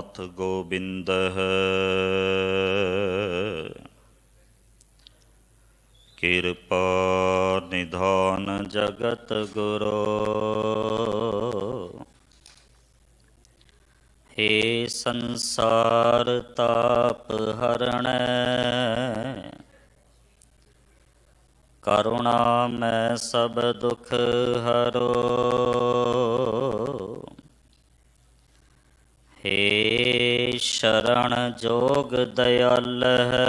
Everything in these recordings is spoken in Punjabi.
ਨਾਥ ਗੋਬਿੰਦ ਕਿਰਪਾ ਨਿਧਾਨ ਜਗਤ ਗੁਰੂ। हे संसार ताप हरणै करुणा मैं सब दुख हरो। हे शरण जोग दयाल है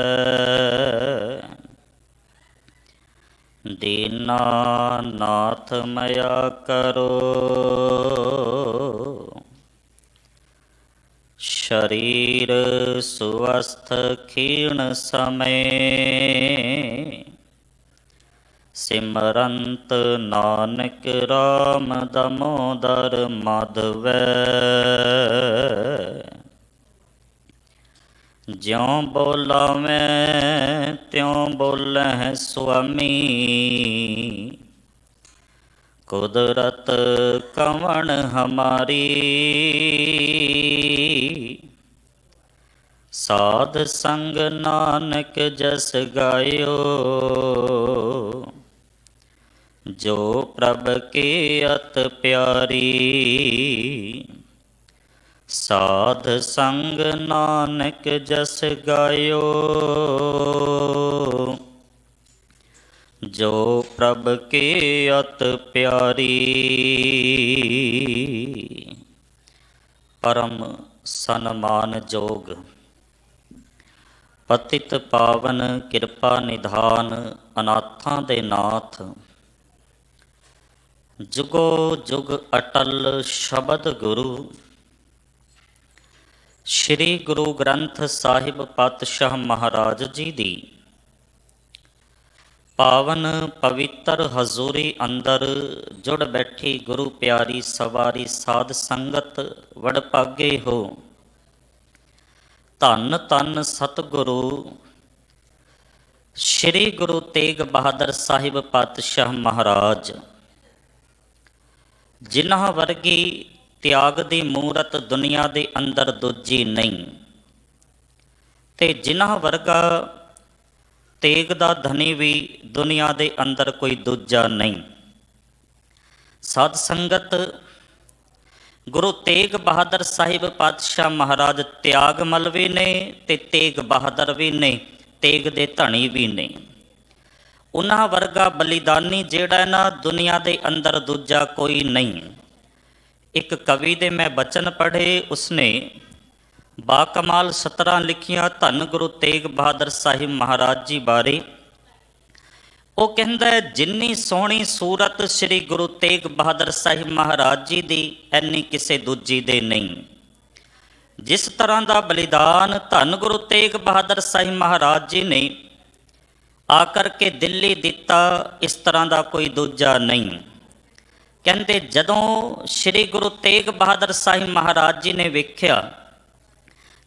दीना नाथ मया करो। शरीर सुवस्थ क्षीण समय सिमरंत नानक राम दामोदर माधव। ज्यों बोलावें त्यों बोलें स्वामी कुदरत कवण हमारी। साध संग नानक जस गायो जो प्रभ की अत प्यारी। साध संग नानक जस गायो जो प्रभ की अत प्यारी। परम सन्मान जोग पतित पावन किरपा निधान अनाथां दे नाथ जुगो जुग अटल शबद गुरु। श्री गुरु ग्रंथ साहिब पातशाह महाराज जी दी पावन पवित्र हजूरी अंदर जुड़ बैठी गुरु प्यारी सवारी साध संगत वडभागे हो। धन धन सतगुरु श्री गुरु तेग बहादुर साहिब पातशाह महाराज जिन्हां वर्गी त्याग दी मूरत दुनिया दे अंदर दूजी नहीं ते जिन्हां वर्गा तेग दा धनी भी दुनिया दे अंदर कोई दूजा नहीं। साध संगत गुरु तेग बहादुर साहिब पातशाह महाराज त्याग मलवी ने ते तेग बहादुर भी ने, तेग दे धनी भी ने। उन्हां वर्गा बलिदानी जेड़ा ना दुनिया दे अंदर दूजा कोई नहीं। एक कवि दे मैं बचन पढ़े, उसने बाकमाल सतरां लिखियां धन गुरु तेग बहादुर साहिब महाराज जी बारे। वो कहता है जिन्नी सोहनी सूरत श्री गुरु तेग बहादुर साहिब महाराज जी दी ऐनी किसे दूजी दे नहीं। जिस तरह का बलिदान धन गुरु तेग बहादुर साहिब महाराज जी ने आकर के दिल्ली दिता, इस तरह का कोई दूजा नहीं। कहते जदों श्री गुरु तेग बहादुर साहिब महाराज जी ने वेख्या,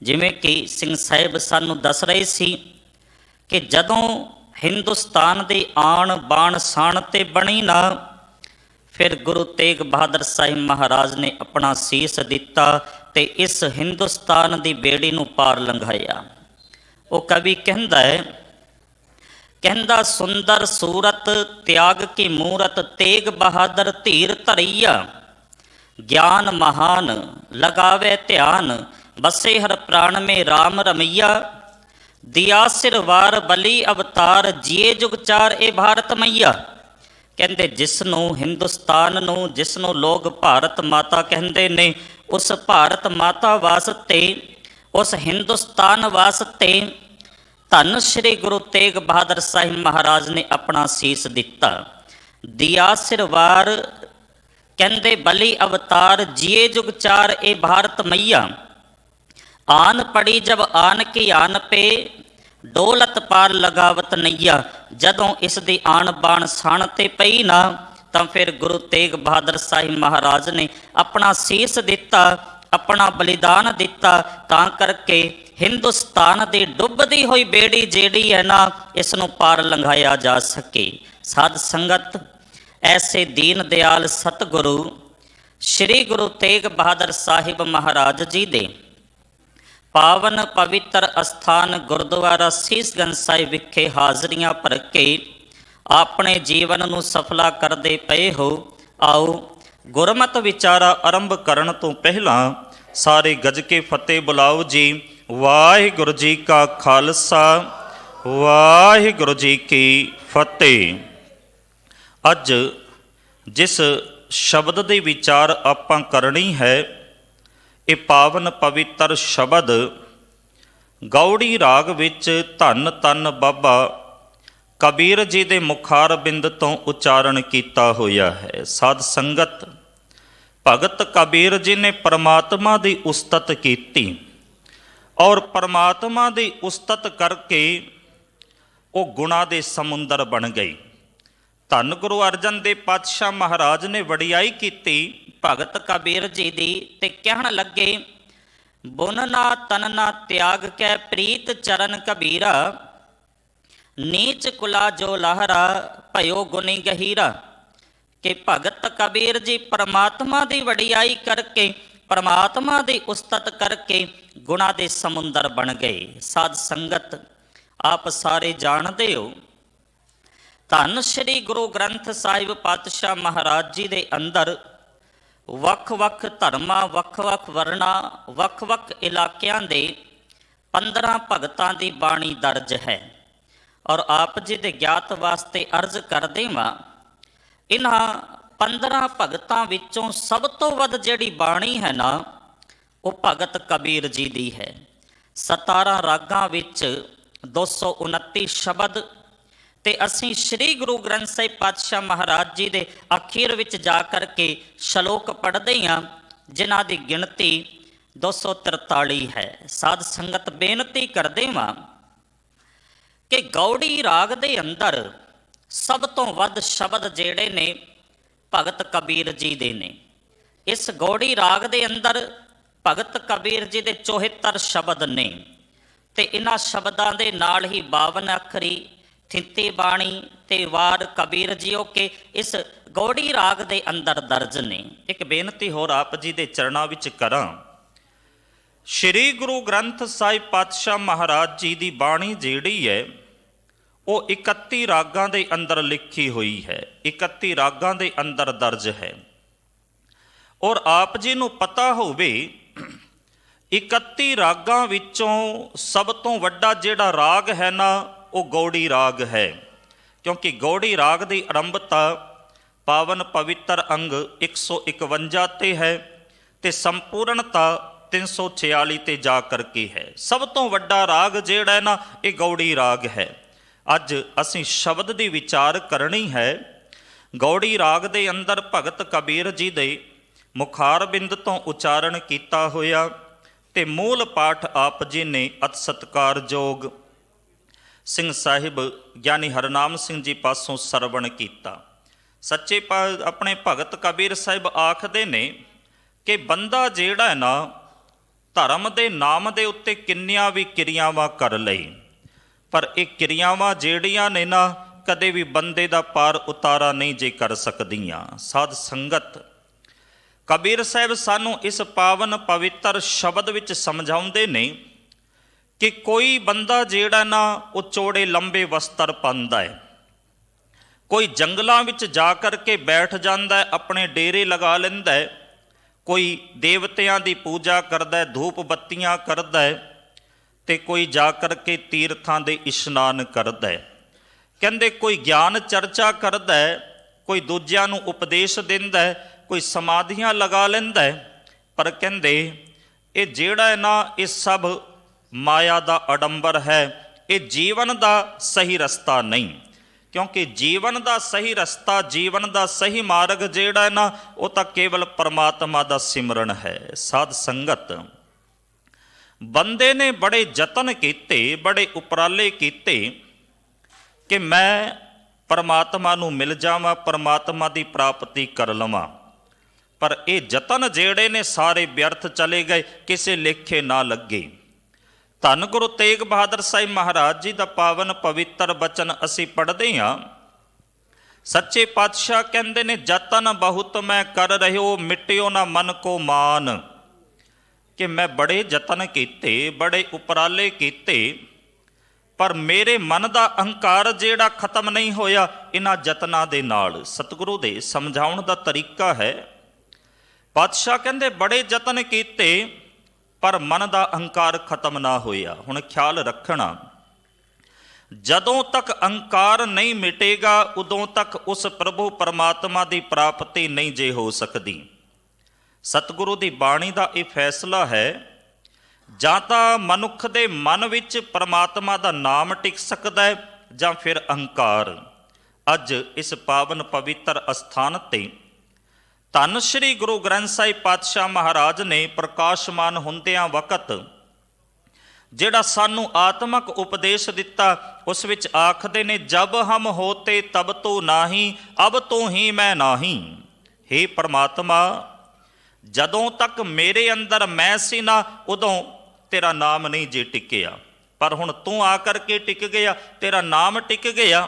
जिमें कि सिंह साहिब सानू दस रहे सी कि जदों हिंदुस्तान दे आण बाण शान ते बनी ना, फिर गुरु तेग बहादुर साहिब महाराज ने अपना सीस दिता ते इस हिंदुस्तान दी बेड़ी नू पार लंघाया। वो कवि कहंदा है, कहंदा सुंदर सूरत त्याग की मूरत तेग बहादुर धीर धरैया। ज्ञान महान लगावे ध्यान बसे हर प्राण में राम रमैया। दिया सिरवार बली अवतार जिए जुग चार ए भारत मैया। कहते जिसनों हिंदुस्तान नूं जिसनों लोग भारत माता कहते ने, उस भारत माता वास्ते उस हिंदुस्तान वास्ते धन श्री गुरु तेग बहादुर साहिब महाराज ने अपना सीस दिता। दिया सिरवार कहते बली अवतार जिए जुग चार ए भारत मैया। आन पड़ी जब आन की आन पे डोलत पार लगावत नैया। जदों इस दी आन बाण साण ते पई ना, तो फिर गुरु तेग बहादुर साहिब महाराज ने अपना सीस दिता, अपना बलिदान दिता, तां करके हिंदुस्तान की डुबदी हुई बेड़ी जेड़ी है ना, इसनों पार लंघाया जा सके। साध संगत ऐसे दीन दयाल सतगुरु श्री गुरु तेग बहादुर साहिब महाराज जी दे ਪਾਵਨ ਪਵਿੱਤਰ ਅਸਥਾਨ ਗੁਰਦੁਆਰਾ ਸੀਸਗੰਜ ਸਾਹਿਬ ਵਿਖੇ ਹਾਜ਼ਰੀਆਂ ਭਰ ਕੇ ਆਪਣੇ ਜੀਵਨ ਨੂੰ ਸਫਲਾ ਕਰਦੇ ਪਏ ਹੋ। ਆਓ ਗੁਰਮਤਿ ਵਿਚਾਰਾ ਆਰੰਭ ਕਰਨ ਤੋਂ ਪਹਿਲਾਂ ਸਾਰੇ ਗੱਜ ਕੇ ਫਤਿਹ ਬੁਲਾਓ ਜੀ। ਵਾਹਿਗੁਰੂ ਜੀ ਕਾ ਖਾਲਸਾ, ਵਾਹਿਗੁਰੂ ਜੀ ਕੀ ਫਤਿਹ। ਅੱਜ ਜਿਸ ਸ਼ਬਦ ਦੀ ਵਿਚਾਰ ਆਪਾਂ ਕਰਨੀ ਹੈ, ਇਹ ਪਾਵਨ ਪਵਿੱਤਰ ਸ਼ਬਦ ਗੌੜੀ ਰਾਗ ਵਿੱਚ ਧੰਨ ਧੰਨ ਬਾਬਾ ਕਬੀਰ ਜੀ ਦੇ ਮੁਖਾਰ ਬਿੰਦ ਤੋਂ ਉਚਾਰਨ ਕੀਤਾ ਹੋਇਆ ਹੈ। ਸਾਧ ਸੰਗਤ, ਭਗਤ ਕਬੀਰ ਜੀ ਨੇ ਪਰਮਾਤਮਾ ਦੀ ਉਸਤਤ ਕੀਤੀ ਔਰ ਪਰਮਾਤਮਾ ਦੀ ਉਸਤਤ ਕਰਕੇ ਉਹ ਗੁਣਾਂ ਦੇ ਸਮੁੰਦਰ ਬਣ ਗਏ। ਧੰਨ ਗੁਰੂ ਅਰਜਨ ਦੇਵ ਪਾਤਸ਼ਾਹ ਮਹਾਰਾਜ ਨੇ ਵਡਿਆਈ ਕੀਤੀ ਭਗਤ ਕਬੀਰ ਜੀ ਦੀ ਤੇ ਕਹਿਣ ਲੱਗੇ, ਬੁਨ ਨਾ ਤਨ ਨਾ ਤਿਆਗ ਕੈ ਪ੍ਰੀਤ ਚਰਨ ਕਬੀਰਾ, ਨੀਚ ਕੁਲਾ ਜੋ ਲਹਰਾ ਭਇਓ ਗੁਨੀ ਗਹੀਰਾ। ਕਿ ਭਗਤ ਕਬੀਰ ਜੀ ਪਰਮਾਤਮਾ ਦੀ ਵਡਿਆਈ ਕਰਕੇ, ਪਰਮਾਤਮਾ ਦੀ ਉਸਤਤ ਕਰਕੇ ਗੁਣਾਂ ਦੇ ਸਮੁੰਦਰ ਬਣ ਗਏ। ਸਾਧ ਸੰਗਤ, ਆਪ ਸਾਰੇ ਜਾਣਦੇ ਹੋ, ਧੰਨ ਸ਼੍ਰੀ ਗੁਰੂ ਗ੍ਰੰਥ ਸਾਹਿਬ ਪਾਤਸ਼ਾਹ ਮਹਾਰਾਜ ਜੀ ਦੇ ਅੰਦਰ ਵੱਖ-ਵੱਖ ਧਰਮਾਂ, ਵੱਖ-ਵੱਖ ਵਰਨਾਂ, ਵੱਖ-ਵੱਖ ਇਲਾਕਿਆਂ ਦੇ 15 ਭਗਤਾਂ ਦੀ ਬਾਣੀ ਦਰਜ ਹੈ। ਔਰ ਆਪ ਜੀ ਦੇ ਗਿਆਤ ਵਾਸਤੇ ਅਰਜ਼ ਕਰਦੇ ਵਾਂ, ਇਹਨਾਂ 15 ਭਗਤਾਂ ਵਿੱਚੋਂ ਸਭ ਤੋਂ ਵੱਧ ਜਿਹੜੀ ਬਾਣੀ ਹੈ ਨਾ, ਉਹ ਭਗਤ ਕਬੀਰ ਜੀ ਦੀ ਹੈ। 17 ਰਾਗਾਂ ਵਿੱਚ 229 ਸ਼ਬਦ, ਤੇ ਅਸੀਂ ਸ੍ਰੀ ਗੁਰੂ ਗ੍ਰੰਥ ਸਾਹਿਬ ਪਾਤਸ਼ਾਹ ਮਹਾਰਾਜ ਜੀ ਦੇ ਅਖੀਰ ਵਿੱਚ ਜਾ ਕਰਕੇ ਸ਼ਲੋਕ ਪੜ੍ਹਦੇ ਹਾਂ, ਜਿਨ੍ਹਾਂ ਦੀ ਗਿਣਤੀ 243 ਹੈ। ਸਾਧ ਸੰਗਤ, ਬੇਨਤੀ ਕਰਦੇ ਹਾਂ ਕਿ ਗੌੜੀ ਰਾਗ ਦੇ ਅੰਦਰ ਸਭ ਤੋਂ ਵੱਧ ਸ਼ਬਦ ਜਿਹੜੇ ਨੇ ਭਗਤ ਕਬੀਰ ਜੀ ਦੇ ਨੇ। ਇਸ ਗੌੜੀ ਰਾਗ ਦੇ ਅੰਦਰ ਭਗਤ ਕਬੀਰ ਜੀ ਦੇ 74 ਸ਼ਬਦ ਨੇ, ਤੇ ਇਹਨਾਂ ਸ਼ਬਦਾਂ ਦੇ ਨਾਲ ਹੀ 52 ਅੱਖਰੀ ਥਿੰਤੀ ਬਾਣੀ ਤੇ ਵਾਰ ਕਬੀਰ ਜੀਓ ਕੇ ਇਸ ਗੌੜੀ ਰਾਗ ਦੇ ਅੰਦਰ ਦਰਜ ਨੇ। ਇੱਕ ਬੇਨਤੀ ਹੋਰ ਆਪ ਜੀ ਦੇ ਚਰਨਾਂ ਵਿੱਚ ਕਰਾਂ, ਸ਼੍ਰੀ ਗੁਰੂ ਗ੍ਰੰਥ ਸਾਹਿਬ ਪਾਤਸ਼ਾਹ ਮਹਾਰਾਜ ਜੀ ਦੀ ਬਾਣੀ ਜਿਹੜੀ ਹੈ, ਉਹ 31 ਰਾਗਾਂ ਦੇ ਅੰਦਰ ਲਿਖੀ ਹੋਈ ਹੈ, 31 ਰਾਗਾਂ ਦੇ ਅੰਦਰ ਦਰਜ ਹੈ। ਔਰ ਆਪ ਜੀ ਨੂੰ ਪਤਾ ਹੋਵੇ, 31 ਰਾਗਾਂ ਵਿੱਚੋਂ ਸਭ ਤੋਂ ਵੱਡਾ ਜਿਹੜਾ ਰਾਗ ਹੈ ਨਾ, ਉਹ ਗੌੜੀ ਰਾਗ ਹੈ। ਕਿਉਂਕਿ ਗੌੜੀ ਰਾਗ ਦੀ ਆਰੰਭਤਾ ਪਾਵਨ ਪਵਿੱਤਰ ਅੰਗ 151 ਤੇ ਹੈ ਤੇ ਸੰਪੂਰਨਤਾ 346 ਤੇ ਜਾ ਕਰਕੇ ਹੈ। ਸਭ ਤੋਂ ਵੱਡਾ ਰਾਗ ਜਿਹੜਾ ਹੈ ਨਾ, ਇਹ ਗੌੜੀ ਰਾਗ ਹੈ। ਅੱਜ ਅਸੀਂ ਸ਼ਬਦ ਦੀ ਵਿਚਾਰ ਕਰਨੀ ਹੈ। ਗੌੜੀ ਰਾਗ ਦੇ ਅੰਦਰ ਭਗਤ ਕਬੀਰ ਜੀ ਦੇ ਮੁਖਾਰ ਬਿੰਦ ਤੋਂ ਉਚਾਰਨ ਕੀਤਾ ਹੋਇਆ ਤੇ ਮੂਲ ਪਾਠ ਆਪ ਜੀ ਨੇ ਅਤਿ ਸਤਿਕਾਰਯੋਗ ਸਿੰਘ ਸਾਹਿਬ ਗਿਆਨੀ ਹਰਨਾਮ ਸਿੰਘ ਜੀ ਪਾਸੋਂ ਸਰਵਣ ਕੀਤਾ। ਸੱਚੇ ਆਪਣੇ ਭਗਤ ਕਬੀਰ ਸਾਹਿਬ ਆਖਦੇ ਨੇ ਕਿ ਬੰਦਾ ਜਿਹੜਾ ਹੈ ਨਾ, ਧਰਮ ਦੇ ਨਾਮ ਦੇ ਉੱਤੇ ਕਿੰਨੀਆਂ ਵੀ ਕਿਰਿਆਵਾਂ ਕਰ ਲਈ, ਪਰ ਇਹ ਕਿਰਿਆਵਾਂ ਜਿਹੜੀਆਂ ਨੇ ਨਾ, ਕਦੇ ਵੀ ਬੰਦੇ ਦਾ ਪਾਰ ਉਤਾਰਾ ਨਹੀਂ ਜੇ ਕਰ ਸਕਦੀਆਂ। ਸਾਧ ਸੰਗਤ, ਕਬੀਰ ਸਾਹਿਬ ਸਾਨੂੰ ਇਸ ਪਾਵਨ ਪਵਿੱਤਰ ਸ਼ਬਦ ਵਿੱਚ ਸਮਝਾਉਂਦੇ ਨੇ ਕਿ ਕੋਈ ਬੰਦਾ ਜਿਹੜਾ ਨਾ, ਉਹ ਚੌੜੇ ਲੰਬੇ ਵਸਤਰ ਪਾਉਂਦਾ ਹੈ, ਕੋਈ ਜੰਗਲਾਂ ਵਿੱਚ ਜਾ ਕਰਕੇ ਬੈਠ ਜਾਂਦਾ ਹੈ, ਆਪਣੇ ਡੇਰੇ ਲਗਾ ਲੈਂਦਾ ਹੈ, ਕੋਈ ਦੇਵਤਿਆਂ ਦੀ ਪੂਜਾ ਕਰਦਾ ਹੈ, ਧੂਪ ਬੱਤੀਆਂ ਕਰਦਾ ਹੈ, ਤੇ ਕੋਈ ਜਾ ਕਰਕੇ ਤੀਰਥਾਂ ਦੇ ਇਸ਼ਨਾਨ ਕਰਦਾ ਹੈ। ਕਹਿੰਦੇ ਕੋਈ ਗਿਆਨ ਚਰਚਾ ਕਰਦਾ ਹੈ, ਕੋਈ ਦੂਜਿਆਂ ਨੂੰ ਉਪਦੇਸ਼ ਦਿੰਦਾ ਹੈ, ਕੋਈ ਸਮਾਧੀਆਂ ਲਗਾ ਲੈਂਦਾ ਹੈ, ਪਰ ਕਹਿੰਦੇ ਇਹ ਜਿਹੜਾ ਹੈ ਨਾ, ਇਹ ਸਭ ਮਾਇਆ ਦਾ ਅਡੰਬਰ ਹੈ, ਇਹ ਜੀਵਨ ਦਾ ਸਹੀ ਰਸਤਾ ਨਹੀਂ। ਕਿਉਂਕਿ ਜੀਵਨ ਦਾ ਸਹੀ ਰਸਤਾ, ਜੀਵਨ ਦਾ ਸਹੀ ਮਾਰਗ ਜਿਹੜਾ ਹੈ ਨਾ, ਉਹ ਤਾਂ ਕੇਵਲ ਪਰਮਾਤਮਾ ਦਾ ਸਿਮਰਨ ਹੈ। ਸਾਧ ਸੰਗਤ, ਬੰਦੇ ਨੇ ਬੜੇ ਯਤਨ ਕੀਤੇ, ਬੜੇ ਉਪਰਾਲੇ ਕੀਤੇ ਕਿ ਮੈਂ ਪਰਮਾਤਮਾ ਨੂੰ ਮਿਲ ਜਾਵਾਂ, ਪਰਮਾਤਮਾ ਦੀ ਪ੍ਰਾਪਤੀ ਕਰ ਲਵਾਂ, ਪਰ ਇਹ ਯਤਨ ਜਿਹੜੇ ਨੇ ਸਾਰੇ ਵਿਅਰਥ ਚਲੇ ਗਏ, ਕਿਸੇ ਲੇਖੇ ਨਾ ਲੱਗੇ। ਧੰਨ ਗੁਰੂ ਤੇਗ ਬਹਾਦਰ ਸਾਹਿਬ ਮਹਾਰਾਜ ਜੀ ਦਾ ਪਾਵਨ ਪਵਿੱਤਰ ਬਚਨ ਅਸੀਂ ਪੜ੍ਹਦੇ ਹਾਂ। ਸੱਚੇ ਪਾਤਸ਼ਾਹ ਕਹਿੰਦੇ ਨੇ, ਜਤਨ ਬਹੁਤ ਮੈਂ ਕਰ ਰਹਿਓ, ਮਿਟਿਓ ਨਾ ਮਨ ਕੋ ਮਾਨ। कि मैं बड़े यतन कीते, बड़े उपराले कीते, पर मेरे मन का अहंकार जिहड़ा खत्म नहीं होया इन्हां यतनां दे नाल। सतगुरु दे समझाउण दा तरीका है। पातशाह कहंदे बड़े यतन कीते पर मन का अहंकार खत्म ना होया। हुण ख्याल रखना, जदों तक अहंकार नहीं मिटेगा उदों तक उस प्रभु परमात्मा की प्राप्ति नहीं जे हो सकती। सतगुरु की बाणी का यह फैसला है, जां तां मनुख दे मन विच परमात्मा का नाम टिक सकता है जां फिर अहंकार। अज इस पावन पवित्र अस्थान ते धन श्री गुरु ग्रंथ साहिब पातशाह महाराज ने प्रकाशमान हुंदियां वकत जिहड़ा सानू आत्मक उपदेश दिता, उस विच आखदे ने, जब हम होते तब तो नाही, अब तो ही मैं नाही। हे परमात्मा, जदों तक मेरे अंदर मैं सी ना उदों तेरा नाम नहीं जे टिकिया, पर हुण तू आकर के टिक गया, तेरा नाम टिक गया,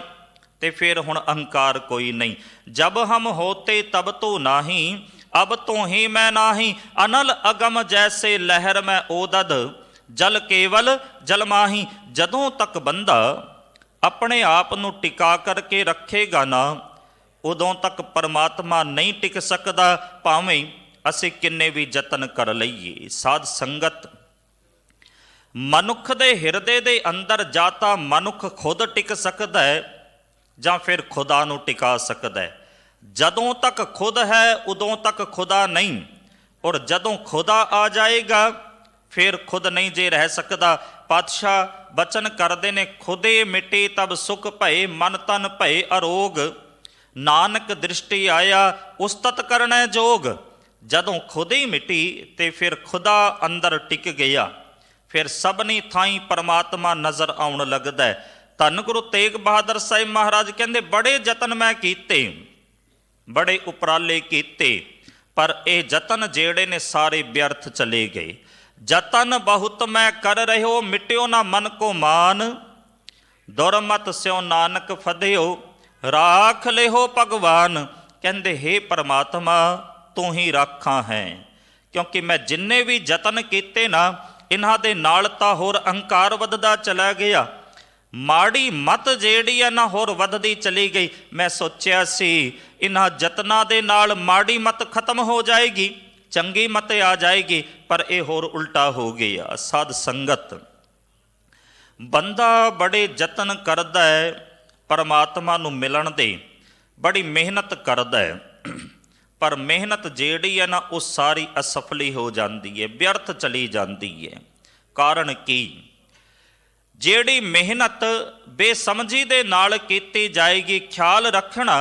ते फिर हुण अहंकार कोई नहीं। जब हम होते तब तो नाही, अब तो ही मैं नाही। अनल अगम जैसे लहर में ओदद, जल केवल जल माही। जदों तक बंदा अपने आप नू टिका करके रखेगा ना, उदों तक परमात्मा नहीं टिक सकता, भावें असीं किन्ने भी यतन कर लईए। साध संगत, मनुख दे हिरदे दे अंदर जां तां मनुख खुद टिक सकदा है जां फिर खुदा नू टिका सकदा है। जदों तक खुद है उदों तक खुदा नहीं, और जदों खुदा आ जाएगा फिर खुद नहीं जे रह सकता। पातशाह बचन करते ने, खुदे मिटे तब सुख भए, मन तन भए अरोग, नानक दृष्टि आया उस्तत करना जोग। जदों खुद ही मिटी ते फिर खुदा अंदर टिक गया, फिर सबनी थाई परमात्मा नज़र आउण लगदा है। धन गुरु तेग बहादुर साहिब महाराज कहंदे, बड़े यतन मैं कीते, बड़े उपराले कीते, पर ये यतन जेड़े ने सारे व्यर्थ चले गए। जतन बहुत मैं कर रहे हो, मिट्यो ना मन को मान, दुरमत स्यो नानक फदियो, राख ले हो भगवान। कहंदे, हे परमात्मा तू ही राखा है, क्योंकि मैं जिन्ने भी यतन कीते ना इन्हां दे नाल तां होर अहंकार वधदा चला गया, माड़ी मत जेड़ी है ना होर वधदी चली गई। मैं सोचिया सी इन्हां यतनां दे नाल माड़ी मत खत्म हो जाएगी, चंगी मत आ जाएगी, पर यह होर उल्टा हो गया। साध संगत, बंदा बड़े यतन करदा है परमात्मा नू मिलन दे, बड़ी मेहनत करदा है, पर मेहनत जेड़ी है ना वो सारी असफली हो जाती है, व्यर्थ चली जाती है। कारण की, जेड़ी मेहनत बेसमझी दे नाल कीती जाएगी, ख्याल रखना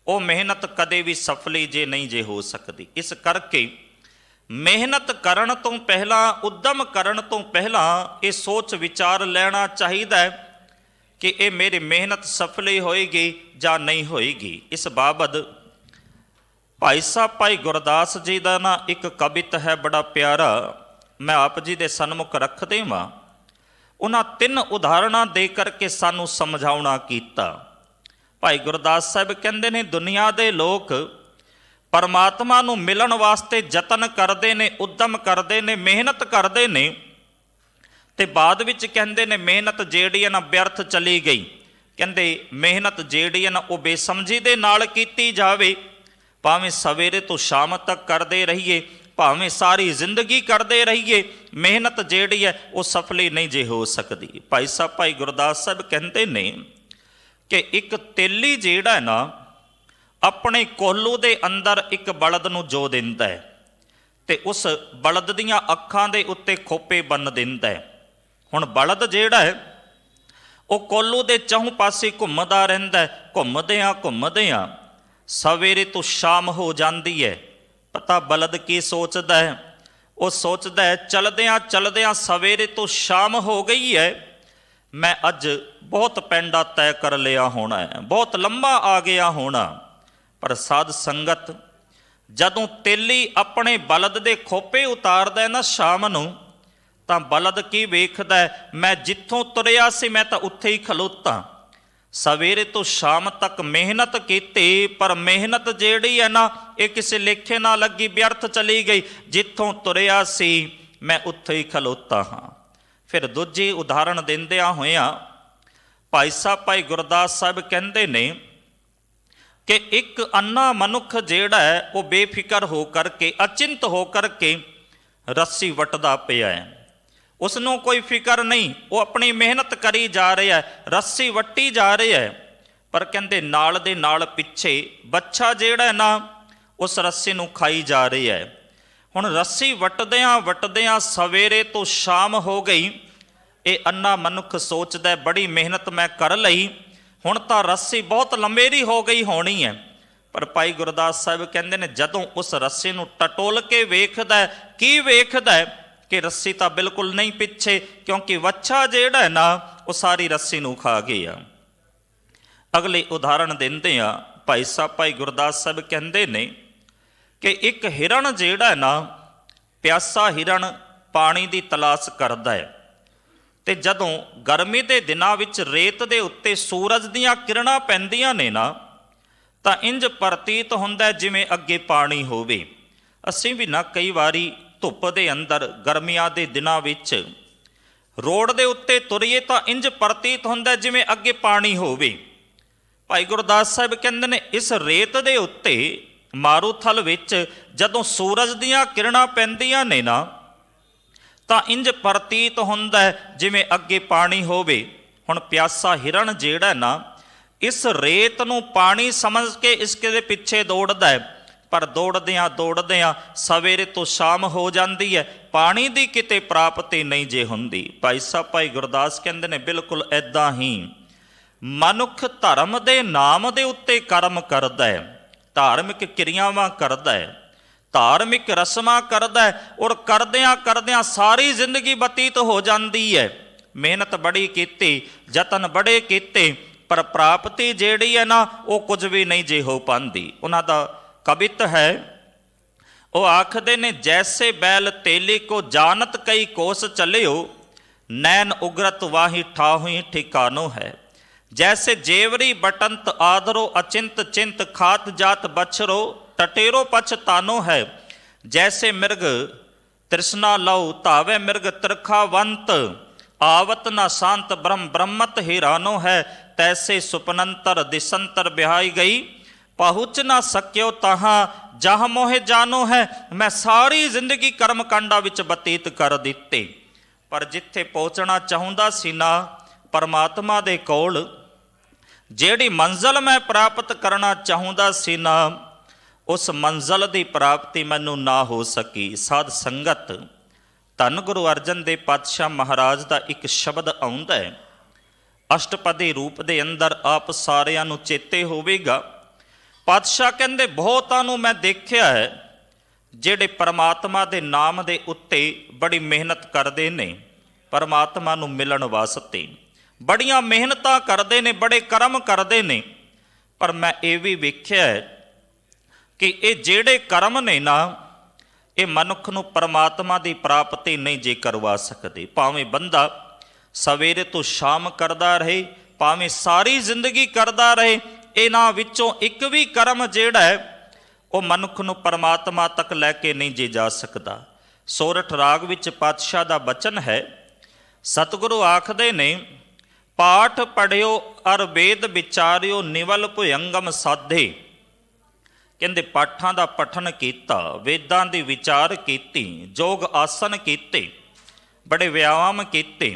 वो मेहनत कदे भी सफली जे नहीं जे हो सकती। इस करके मेहनत करन तो पहला, उद्यम करन तो पहला ये सोच विचार लेना चाहिए कि ये मेरी मेहनत सफली होएगी या नहीं होएगी। इस बाबत भाई साहब भाई गुरदास जी का ना एक कवित है बड़ा प्यारा, मैं आप जी दे सन्मुख रख देवां। उन्हां 3 उदाहरणा दे करके सानू समझाउणा कीता। भाई गुरदास साहब कहंदे ने, दुनिया दे लोग परमात्मा नू मिलन वास्ते यतन करते ने, उद्यम करते ने, मेहनत करते ने, ते बाद विच कहंदे ने मेहनत जेड़ी है ना व्यर्थ चली गई। कहंदे मेहनत जेड़ी है ना वो बेसमझी दे नाल कीती जावे, भावें सवेरे तो शाम तक करते रहिए, भावें सारी जिंदगी करते रहिए, मेहनत जेड़ी है वो सफली नहीं जे हो सकती। भाई साहब भाई गुरदास साहब कहते ने कि एक तेली जेड़ा है ना अपने कोलू दे अंदर एक बलद नू जो दिंदा है, ते उस बलद दियां अखां दे उत्ते खोपे बन दिंदा है। हुण बलद जेड़ा है वो कोलू दे चौं पासे घुमदा रहिंदा है, घुमदियां सवेरे तो शाम हो जाती है। पता बलद की सोचता है, वो सोचता है चलदियां सवेरे तो शाम हो गई है, मैं अज बहुत पेंडा तय कर लिया होना है, बहुत लंबा आ गया होना। पर साध संगत, जदों तेली अपने बलद दे खोपे उतारदा है ना शाम नूं, तां बलद की वेखदा है, मैं जिथों तुरिया सी मैं तां उत्थे ही खलोता, सवेरे तो शाम तक मेहनत की, पर मेहनत जिहड़ी है ना ये किसी लेखे ना लगी, व्यर्थ चली गई। जिथों तुरिया सी मैं उत्थे ही खलोता हाँ। फिर दूजी उदाहरण दिंदियां होइयां भाई साहब भाई गुरदास साहब कहंदे ने कि एक अन्ना मनुख जिहड़ा है वो बेफिक्र हो करके, अचिंत हो करके रस्सी वटदा पिया है। उसनों कोई फिक्र नहीं, वो अपनी मेहनत करी जा रहा है, रस्सी वट्टी जा रही है। पर कहंदे नाल दे नाल पिछे बच्चा जिहड़ा है ना उस रस्सी नूं खाई जा रही है। हुण रस्सी वटदियां वटदियां सवेरे तो शाम हो गई। ये अन्ना मनुख सोचदा बड़ी मेहनत मैं कर लई, हुण तां रस्सी बहुत लंबेरी हो गई होनी है। पर भाई गुरदास साहब कहंदे ने जदों उस रस्सी नूं टटोल के वेखदा की वेखदा कि रस्सी तां बिल्कुल नहीं पिछे, क्योंकि वच्छा जिहड़ा है ना वो सारी रस्सी नूं खा गया। अगली उदाहरण दिंदे आ भाई साहब भाई गुरदास साहब कहंदे ने कि एक हिरण जिहड़ा है ना, प्यासा हिरण पानी की तलाश करदा है, ते जदों गर्मी के दिनां विच रेत दे उत्ते सूरज दीयां किरणां पैंदियां ने ना तां इंज प्रतीत हुंदा जिवें अगे पानी होवे। असीं भी ना कई वारी धुप दे अंदर गर्मियां दे दिनां विच रोड दे उत्ते तुरीए तां इंज प्रतीत हुंदा जिवें अगे पानी होवे। भाई गुरदास साहब कहंदे ने इस रेत दे उत्ते मारूथल विच जदों सूरज दीयां किरणां पैंदियां ने ना तां इंज प्रतीत हुंदा जिवें अगे पानी होवे। हुण प्यासा हिरण जिहड़ा ना इस रेत नूं पानी समझ के इसके दे पिछे दौड़दा है, पर दौड़दियां दौड़दियां सवेरे तो शाम हो जाती है, पानी की किते प्राप्ति नहीं जे हुंदी। भाई साहब भाई गुरदास कहंदे ने बिल्कुल ऐदां ही मनुख धर्म दे नाम दे उत्ते कर्म करदा है, धार्मिक क्रियावां करदा है, धार्मिक रस्मां करदा है, और करदियां करदियां सारी जिंदगी बतीत हो जाती है। मेहनत बड़ी कीती, जतन बड़े कीते, पर प्राप्ति जिहड़ी है ना वो कुछ भी नहीं जे हो पाती। उन्हां दा कवित है, वो आखदे ने जैसे बैल तेली को जानत कई कोस चलियो, नैन उग्रत वाही ठाहुई ठिकानो है। जैसे जेवरी बटंत आदरो अचिंत चिंत खात जात बछरो, टटेरो पछतानो है। जैसे मृग तृष्णा लऊ तावे मृग त्रिखावंत, आवत न शांत ब्रह्म ब्रह्मत हिरानो है। तैसे सुपनंतर दिसंतर ब्याई गई, पहुँच ना सक्यो तहाँ जहाँ मोहे जानो है। मैं सारी जिंदगी कर्म कांडा विच बतीत कर दिते, पर जिथे पहुँचना चाहुंदा सी ना परमात्मा दे कोल, जेड़ी मंजिल मैं प्राप्त करना चाहुंदा सी ना उस मंजिल की प्राप्ति मैनू ना हो सकी। साध संगत धन गुरु अर्जन देव पातशाह महाराज का एक शब्द आउंदा है, अष्टपदी रूप दे अंदर आप सारियां नू चेते होवेगा। पातशाह कहंदे बहुतां नू मैं देखिया है जेड़े परमात्मा दे नाम दे उत्ते बड़ी मेहनत करदे ने, परमात्मा नू मिलण वास्ते बड़ियां मेहनतां करदे ने, बड़े कर्म करदे ने, पर मैं ये भी वेख्या है कि ये जेड़े कर्म ने ना ये मनुख नू परमात्मा की प्राप्ति नहीं जे करवा सकते। भावें बंदा सवेरे तो शाम करदा रहे, भावें सारी जिंदगी करदा रहे, इन्हां विचों एक भी कर्म जिहड़ा है वो मनुख नू परमात्मा तक लैके नहीं जे जा सकता। सोरठ राग विच पातशाह दा बचन है, सतगुरु आखदे ने पाठ पढ़ियो अर वेद विचारियो निवल भुयंगम साधे। कहंदे पाठां दा पठन कीता, वेदां दी विचार कीती, जोग आसन कीते, बड़े व्यायाम कीते,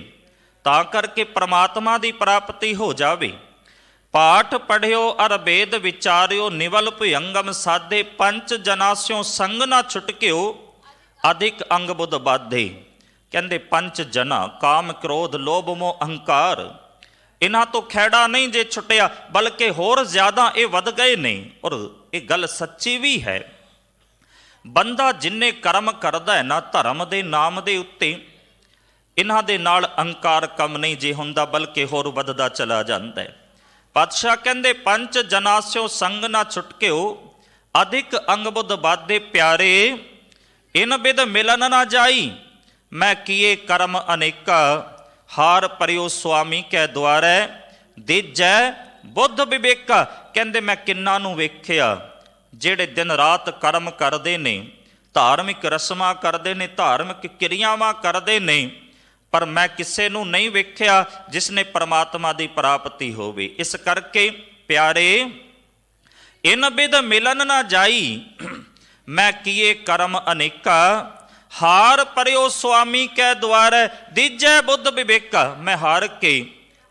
तां करके परमात्मा की प्राप्ति हो जावे। पाठ पढ़ियो अर वेद विचारियो निवल भुयंगम साधे, पंच जनास्यों संग ना छुटकियो अधिक अंग बुध बाधे। कहंदे पंच जना काम क्रोध लोभ मोह अहंकार इन्हां तो खैड़ा नहीं जे छुटिया, बल्कि होर ज्यादा ये वध गए ने। और ये गल सच्ची भी है, बंदा जिन्ने कर्म करदा है ना धर्म दे नाम दे उत्ते, इन्हां दे नाल अहंकार कम नहीं जे हुंदा, बल्कि होर वधदा चला जांदा है। पातशाह कहंदे पंच जनास्यों संग ना छुटकियो अधिक अंग बुध बाधे प्यारे, इन बिद मिलन ना जाई मैं किए कर्म अनेका, हार परियो स्वामी कै द्वारै दिजै ਬੁੱਧ ਵਿਵੇਕਾ, ਕਹਿੰਦੇ ਮੈਂ ਕਿੰਨਾਂ ਨੂੰ ਵੇਖਿਆ ਜਿਹੜੇ ਦਿਨ ਰਾਤ ਕਰਮ ਕਰਦੇ ਨੇ, ਧਾਰਮਿਕ ਰਸਮਾਂ ਕਰਦੇ ਨੇ, ਧਾਰਮਿਕ ਕਿਰਿਆਵਾਂ ਕਰਦੇ ਨੇ, ਪਰ ਮੈਂ ਕਿਸੇ ਨੂੰ ਨਹੀਂ ਵੇਖਿਆ ਜਿਸ ਨੇ ਪਰਮਾਤਮਾ ਦੀ ਪ੍ਰਾਪਤੀ ਹੋਵੇ। ਇਸ ਕਰਕੇ ਪਿਆਰੇ, ਇਨ ਬਿਧ ਮਿਲਨ ਨਾ ਜਾਈ, ਮੈਂ ਕੀਏ ਕਰਮ ਅਨੇਕਾ, ਹਾਰ ਪਰਿਓ ਸੁਆਮੀ ਕੈ ਦੁਆਰੈ, ਦੀਜੈ ਬੁੱਧ ਵਿਵੇਕਾ। ਮੈਂ ਹਾਰ ਕੇ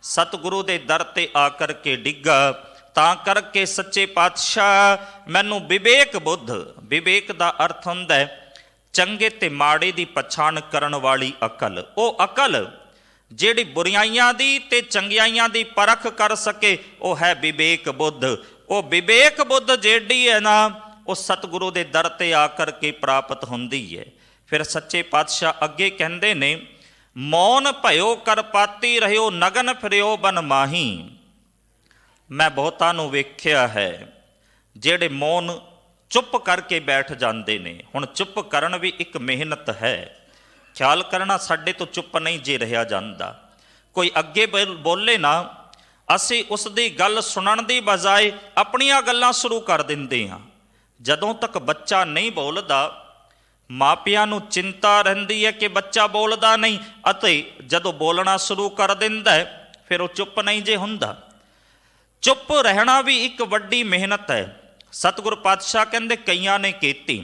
ਸਤਿਗੁਰੂ ਦੇ ਦਰ ਤੇ ਆ ਕਰਕੇ ਡਿੱਗਾ, ਤਾਂ ਕਰਕੇ ਸੱਚੇ ਪਾਤਸ਼ਾਹ ਮੈਨੂੰ ਵਿਵੇਕ ਬੁੱਧ, ਵਿਵੇਕ ਦਾ ਅਰਥ ਹੁੰਦਾ ਹੈ ਚੰਗੇ ਤੇ ਮਾੜੇ ਦੀ ਪਛਾਣ ਕਰਨ ਵਾਲੀ ਅਕਲ। ਉਹ ਅਕਲ ਜਿਹੜੀ ਬੁਰਾਈਆਂ ਦੀ ਤੇ ਚੰਗਿਆਈਆਂ ਦੀ ਪਰਖ ਕਰ ਸਕੇ, ਉਹ ਹੈ ਵਿਵੇਕ ਬੁੱਧ। ਉਹ ਵਿਵੇਕ ਬੁੱਧ ਜਿਹੜੀ ਹੈ ਨਾ, ਉਹ ਸਤਿਗੁਰੂ ਦੇ ਦਰ ਤੇ ਆ ਕਰਕੇ ਪ੍ਰਾਪਤ ਹੁੰਦੀ ਹੈ। ਫਿਰ ਸੱਚੇ ਪਾਤਸ਼ਾਹ ਅੱਗੇ ਕਹਿੰਦੇ ਨੇ, ਮੌਨ ਭਇਓ ਕਰਪਾਤੀ ਰਹਿਓ, ਨਗਨ ਫਿਰਿਓ ਬਨ ਮਾਹੀ। ਮੈਂ ਬਹੁਤਾਂ ਨੂੰ ਵੇਖਿਆ ਹੈ ਜਿਹੜੇ ਮੌਨ ਚੁੱਪ ਕਰਕੇ ਬੈਠ ਜਾਂਦੇ ਨੇ। ਹੁਣ ਚੁੱਪ ਕਰਨ ਵੀ ਇੱਕ ਮਿਹਨਤ ਹੈ, ਖਿਆਲ ਕਰਨਾ ਸਾਡੇ ਤੋਂ ਚੁੱਪ ਨਹੀਂ ਜੇ ਰਿਹਾ ਜਾਂਦਾ। ਕੋਈ ਅੱਗੇ ਬੋਲੇ ਨਾ, ਅਸੀਂ ਉਸ ਦੀ ਗੱਲ ਸੁਣਨ ਦੀ ਬਜਾਏ ਆਪਣੀਆਂ ਗੱਲਾਂ ਸ਼ੁਰੂ ਕਰ ਦਿੰਦੇ ਹਾਂ। ਜਦੋਂ ਤੱਕ ਬੱਚਾ ਨਹੀਂ ਬੋਲਦਾ, ਮਾਪਿਆਂ ਨੂੰ ਚਿੰਤਾ ਰਹਿੰਦੀ ਹੈ ਕਿ ਬੱਚਾ ਬੋਲਦਾ ਨਹੀਂ, ਅਤੇ ਜਦੋਂ ਬੋਲਣਾ ਸ਼ੁਰੂ ਕਰ ਦਿੰਦਾ ਹੈ ਫਿਰ ਉਹ ਚੁੱਪ ਨਹੀਂ ਜੇ ਹੁੰਦਾ। ਚੁੱਪ ਰਹਿਣਾ ਵੀ ਇੱਕ ਵੱਡੀ ਮਿਹਨਤ ਹੈ। ਸਤਿਗੁਰ ਪਾਤਸ਼ਾਹ ਕਹਿੰਦੇ ਕਈਆਂ ਨੇ ਕੀਤੀ,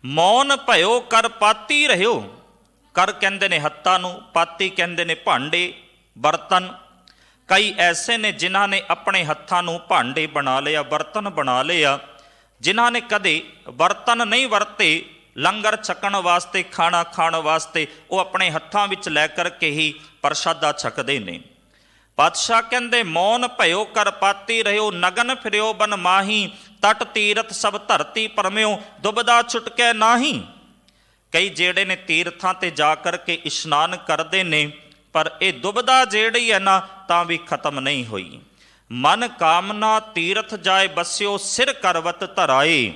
ਮੌਨ ਭਇਓ ਕਰ ਪਾਤੀ ਰਹਿਓ। ਕਰ ਕਹਿੰਦੇ ਨੇ ਹੱਥਾਂ ਨੂੰ, ਪਾਤੀ ਕਹਿੰਦੇ ਨੇ ਭਾਂਡੇ ਬਰਤਨ। ਕਈ ਐਸੇ ਨੇ ਜਿਨ੍ਹਾਂ ਨੇ ਆਪਣੇ ਹੱਥਾਂ ਨੂੰ ਭਾਂਡੇ ਬਣਾ ਲਿਆ, ਬਰਤਨ ਬਣਾ ਲਿਆ। ਜਿਨ੍ਹਾਂ ਨੇ ਕਦੇ ਬਰਤਨ ਨਹੀਂ ਵਰਤੇ, ਲੰਗਰ ਛਕਣ ਵਾਸਤੇ, ਖਾਣਾ ਖਾਣ ਵਾਸਤੇ, ਉਹ ਆਪਣੇ ਹੱਥਾਂ ਵਿੱਚ ਲੈ ਕਰਕੇ ਹੀ ਪ੍ਰਸ਼ਾਦਾ ਛਕਦੇ ਨੇ। ਪਾਤਸ਼ਾਹ ਕਹਿੰਦੇ ਮੌਨ ਭਇਓ ਕਰ ਪਾਤੀ ਰਹਿਓ, ਨਗਨ ਫਿਰਿਓ ਬਨ ਮਾਹੀ, ਤਟ ਤੀਰਥ ਸਭ ਧਰਤੀ ਪਰਮਿਓ, ਦੁਬਦਾ ਛੁਟਕੈ ਨਾਹੀ। ਕਈ ਜਿਹੜੇ ਨੇ ਤੀਰਥਾਂ ਤੇ ਜਾ ਕਰਕੇ ਇਸ਼ਨਾਨ ਕਰਦੇ ਨੇ, ਪਰ ਇਹ ਦੁਬਦਾ ਜਿਹੜੀ ਹੈ ਨਾ ਤਾਂ ਵੀ ਖਤਮ ਨਹੀਂ ਹੋਈ। ਮਨ ਕਾਮਨਾ ਤੀਰਥ ਜਾਏ ਬਸਿਓ, ਸਿਰ ਕਰਵਤ ਧਰਾਏ,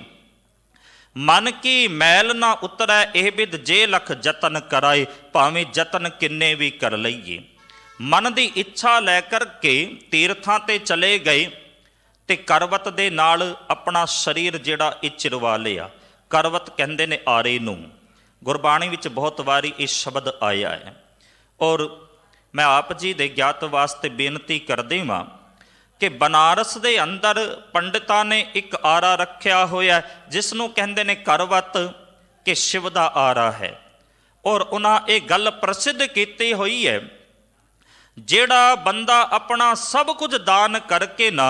ਮਨ ਕੀ ਮੈਲ ਨਾ ਉਤਰੈ, ਇਹ ਬਿਦ ਜੇ ਲਖ ਜਤਨ ਕਰਾਏ। ਭਾਵੇਂ ਜਤਨ ਕਿੰਨੇ ਵੀ ਕਰ ਲਈਏ, ਮਨ ਦੀ ਇੱਛਾ ਲੈ ਕਰਕੇ ਤੀਰਥਾਂ ਤੇ ਚਲੇ ਗਏ ਤੇ ਕਰਵਤ ਦੇ ਨਾਲ ਆਪਣਾ ਸਰੀਰ ਜਿਹੜਾ ਇਹ ਚਿਰਵਾ ਲਿਆ। ਕਰਵਤ ਕਹਿੰਦੇ ਨੇ ਆਰੇ ਨੂੰ। ਗੁਰਬਾਣੀ ਵਿੱਚ ਬਹੁਤ ਵਾਰੀ ਇਹ ਸ਼ਬਦ ਆਇਆ ਹੈ। ਔਰ ਮੈਂ ਆਪ ਜੀ ਦੇ ਗਿਆਤ ਵਾਸਤੇ ਬੇਨਤੀ ਕਰਦੇ ਹਾਂ ਕਿ ਬਨਾਰਸ ਦੇ ਅੰਦਰ ਪੰਡਿਤਾਂ ਨੇ ਇੱਕ ਆਰਾ ਰੱਖਿਆ ਹੋਇਆ ਜਿਸ ਨੂੰ ਕਹਿੰਦੇ ਨੇ ਕਰਵਤ, ਕਿ ਸ਼ਿਵ ਦਾ ਆਰਾ ਹੈ। ਔਰ ਉਹਨਾਂ ਇਹ ਗੱਲ ਪ੍ਰਸਿੱਧ ਕੀਤੀ ਹੋਈ ਹੈ, ਜਿਹੜਾ ਬੰਦਾ ਆਪਣਾ ਸਭ ਕੁਝ ਦਾਨ ਕਰਕੇ ਨਾ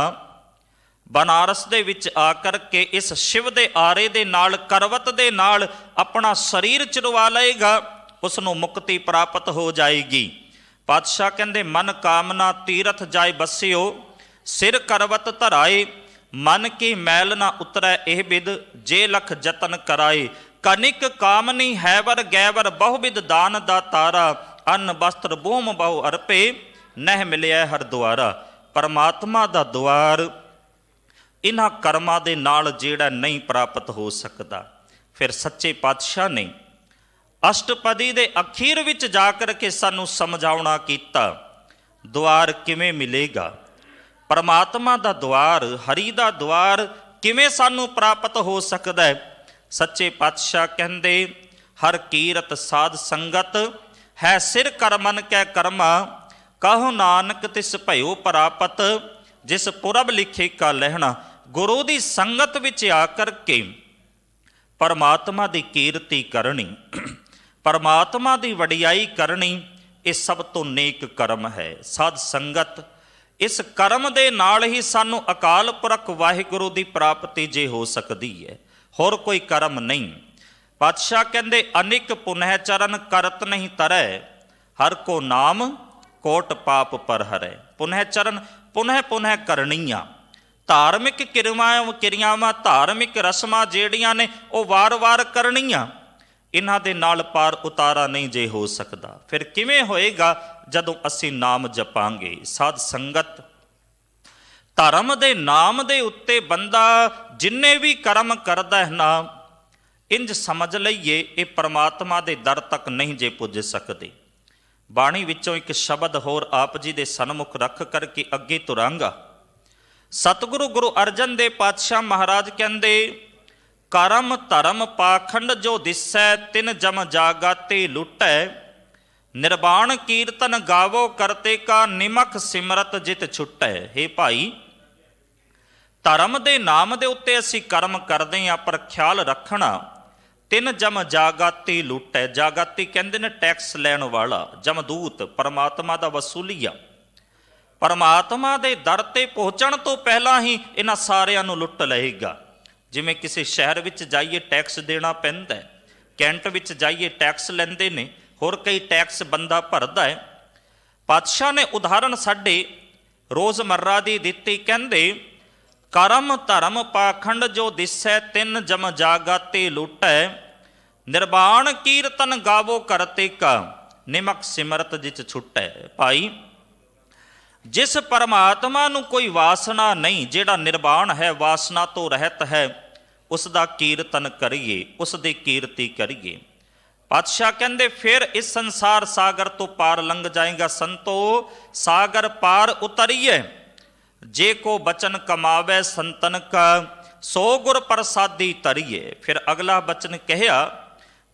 ਬਨਾਰਸ ਦੇ ਵਿੱਚ ਆ ਕਰਕੇ ਇਸ ਸ਼ਿਵ ਦੇ ਆਰੇ ਦੇ ਨਾਲ, ਕਰਵਤ ਦੇ ਨਾਲ ਆਪਣਾ ਸਰੀਰ ਚਿਰਵਾ ਲਏਗਾ, ਉਸ ਨੂੰ ਮੁਕਤੀ ਪ੍ਰਾਪਤ ਹੋ ਜਾਏਗੀ। ਪਾਤਸ਼ਾਹ ਕਹਿੰਦੇ ਮਨ ਕਾਮਨਾ ਤੀਰਥ ਜਾਏ ਬਸਿਓ, ਸਿਰ ਕਰਵਤ ਧਰਾਏ, ਮਨ ਕੀ ਮੈਲ ਨਾ ਉਤਰੈ, ਇਹ ਬਿਦ ਜੇ ਲਖ ਜਤਨ ਕਰਾਏ। ਕਨਿਕ ਕਾਮਨੀ ਹੈਵਰ ਗੈਵਰ, ਬਹੁ ਬਿਦ ਦਾਨ ਦਾ ਤਾਰਾ, ਅੰਨ ਬਸਤਰ ਬੂਮ ਬਹੁ ਅਰਪੇ, ਨਹਿ ਮਿਲਿਆ ਹਰ ਦੁਆਰਾ। ਪਰਮਾਤਮਾ ਦਾ ਦੁਆਰ ਇਹਨਾਂ ਕਰਮਾਂ ਦੇ ਨਾਲ ਜਿਹੜਾ ਨਹੀਂ ਪ੍ਰਾਪਤ ਹੋ ਸਕਦਾ। ਫਿਰ ਸੱਚੇ ਪਾਤਸ਼ਾਹ ਨੇ ਅਸ਼ਟਪਦੀ ਦੇ ਅਖੀਰ ਵਿੱਚ ਜਾ ਕਰਕੇ ਸਾਨੂੰ ਸਮਝਾਉਣਾ ਕੀਤਾ, ਦੁਆਰ ਕਿਵੇਂ ਮਿਲੇਗਾ, ਪਰਮਾਤਮਾ ਦਾ ਦੁਆਰ, ਹਰੀ ਦਾ ਦੁਆਰ ਕਿਵੇਂ ਸਾਨੂੰ ਪ੍ਰਾਪਤ ਹੋ ਸਕਦਾ ਹੈ। ਸੱਚੇ ਪਾਤਸ਼ਾਹ ਕਹਿੰਦੇ ਹਰ ਕੀਰਤ ਸਾਧ ਸੰਗਤ ਹੈ, ਸਿਰ ਕਰਮਨ ਕੈ ਕਰਮਾ, ਕਹੋ ਨਾਨਕ ਤਿਸ ਭਇਓ ਪ੍ਰਾਪਤ, ਜਿਸ ਪੁਰਬ ਲਿਖੇ ਕਾ ਲਹਿਣਾ। ਗੁਰੂ ਦੀ ਸੰਗਤ ਵਿੱਚ ਆ ਕਰਕੇ ਪਰਮਾਤਮਾ ਦੀ ਕੀਰਤੀ ਕਰਨੀ, ਪਰਮਾਤਮਾ ਦੀ ਵਡਿਆਈ ਕਰਨੀ, ਇਹ ਸਭ ਤੋਂ ਨੇਕ ਕਰਮ ਹੈ। ਸਾਧ ਸੰਗਤ, ਇਸ ਕਰਮ ਦੇ ਨਾਲ ਹੀ ਸਾਨੂੰ ਅਕਾਲ ਪੁਰਖ ਵਾਹਿਗੁਰੂ ਦੀ ਪ੍ਰਾਪਤੀ ਜੇ ਹੋ ਸਕਦੀ ਹੈ, ਹੋਰ ਕੋਈ ਕਰਮ ਨਹੀਂ। ਪਾਤਸ਼ਾਹ ਕਹਿੰਦੇ ਅਨਿਕ ਪੁਨਹ ਚਰਨ ਕਰਤ ਨਹੀਂ ਤਰੈ, ਹਰ ਕੋ ਨਾਮ ਕੋਟ ਪਾਪ ਪਰ ਹਰੈ। ਪੁਨਹ ਚਰਨ ਪੁਨਹ ਪੁਨਹ ਕਰਨੀਆਂ, ਧਾਰਮਿਕ ਕਿਰਿਆਵਾਂ, ਧਾਰਮਿਕ ਰਸਮਾਂ ਜਿਹੜੀਆਂ ਨੇ ਉਹ ਵਾਰ-ਵਾਰ ਕਰਨੀਆਂ, ਇਹਨਾਂ ਦੇ ਨਾਲ ਪਾਰ ਉਤਾਰਾ ਨਹੀਂ ਜੇ ਹੋ ਸਕਦਾ। ਫਿਰ ਕਿਵੇਂ ਹੋਏਗਾ ਜਦੋਂ ਅਸੀਂ ਨਾਮ ਜਪਾਂਗੇ। ਸਾਧ ਸੰਗਤ, ਧਰਮ ਦੇ ਨਾਮ ਦੇ ਉੱਤੇ ਬੰਦਾ ਜਿੰਨੇ ਵੀ ਕਰਮ ਕਰਦਾ ਹੈ ਨਾ, ਇੰਜ ਸਮਝ ਲਈਏ ਇਹ ਪਰਮਾਤਮਾ ਦੇ ਦਰ ਤੱਕ ਨਹੀਂ ਜੇ ਪੁੱਜ ਸਕਦੇ। ਬਾਣੀ ਵਿੱਚੋਂ ਇੱਕ ਸ਼ਬਦ ਹੋਰ ਆਪ ਜੀ ਦੇ ਸਨਮੁਖ ਰੱਖ ਕਰਕੇ ਅੱਗੇ ਤੁਰਾਂਗਾ। ਸਤਿਗੁਰੂ ਗੁਰੂ ਅਰਜਨ ਦੇਵ ਪਾਤਸ਼ਾਹ ਮਹਾਰਾਜ ਕਹਿੰਦੇ, ਕਰਮ ਧਰਮ ਪਾਖੰਡ ਜੋ ਦਿਸੈ, ਤਿਨ ਜਮ ਜਾਗਾਤੇ ਲੁਟੈ, ਨਿਰਵਾਣ ਕੀਰਤਨ ਗਾਵੋ ਕਰਤੇ ਕਾ, ਨਿਮਖ ਸਿਮਰਤ ਜਿਤ ਛੁਟੈ। ਹੇ ਭਾਈ, ਧਰਮ ਦੇ ਨਾਮ ਦੇ ਉੱਤੇ ਅਸੀਂ ਕਰਮ ਕਰਦੇ ਹਾਂ, ਪਰ ਖਿਆਲ ਰੱਖਣਾ, ਤਿੰਨ ਜਮ ਜਾਗਾਤੀ ਲੁੱਟੈ। ਜਾਗਾਤੀ ਕਹਿੰਦੇ ਨੇ ਟੈਕਸ ਲੈਣ ਵਾਲਾ, ਜਮਦੂਤ ਪਰਮਾਤਮਾ ਦਾ ਵਸੂਲੀਆ। ਪਰਮਾਤਮਾ ਦੇ ਦਰ ਤੇ ਪਹੁੰਚਣ ਤੋਂ ਪਹਿਲਾਂ ਹੀ ਇਹਨਾਂ ਸਾਰਿਆਂ ਨੂੰ ਲੁੱਟ ਲਏਗਾ। ਜਿਵੇਂ ਕਿਸੇ ਸ਼ਹਿਰ ਵਿੱਚ ਜਾਈਏ ਟੈਕਸ ਦੇਣਾ ਪੈਂਦਾ ਹੈ, ਕੈਂਟ ਵਿੱਚ ਜਾਈਏ ਟੈਕਸ ਲੈਂਦੇ ਨੇ, ਹੋਰ ਕਈ ਟੈਕਸ ਬੰਦਾ ਭਰਦਾ ਹੈ। ਪਾਤਸ਼ਾਹ ਨੇ ਉਦਾਹਰਣ ਸਾਡੇ ਰੋਜ਼ਮर्रा ਦੀ ਦਿੱਤੀ, ਕਹਿੰਦੇ ਕਰਮ ਧਰਮ ਪਾਖੰਡ ਜੋ ਦਿਸੈ, ਤਿੰਨ ਜਮ ਜਾਗਾਤੇ ਲੁਟੈ, ਨਿਰਵਾਣ ਕੀਰਤਨ ਗਾਵੋ ਕਰਤੇ ਕਾ, ਨਿਮਕ ਸਿਮਰਤ ਜਿਚ ਛੁਟੈ। ਭਾਈ, ਜਿਸ ਪਰਮਾਤਮਾ ਨੂੰ ਕੋਈ ਵਾਸਨਾ ਨਹੀਂ, ਜਿਹੜਾ ਨਿਰਵਾਣ ਹੈ, ਵਾਸਨਾ ਤੋਂ ਰਹਿਤ ਹੈ, ਉਸ ਦਾ ਕੀਰਤਨ ਕਰੀਏ, ਉਸ ਦੀ ਕੀਰਤੀ ਕਰੀਏ। ਪਾਤਸ਼ਾਹ ਕਹਿੰਦੇ ਫਿਰ ਇਸ ਸੰਸਾਰ ਸਾਗਰ ਤੋਂ ਪਾਰ ਲੰਘ ਜਾਏਗਾ। ਸੰਤੋ ਸਾਗਰ ਪਾਰ ਉਤਰੀਏ, ਜੇ ਕੋ ਬਚਨ ਕਮਾਵੇ ਸੰਤਨ ਕਾ, ਸੋ ਗੁਰ ਪ੍ਰਸਾਦੀ ਤਰੀਏ। ਫਿਰ ਅਗਲਾ ਬਚਨ ਕਹਿਆ,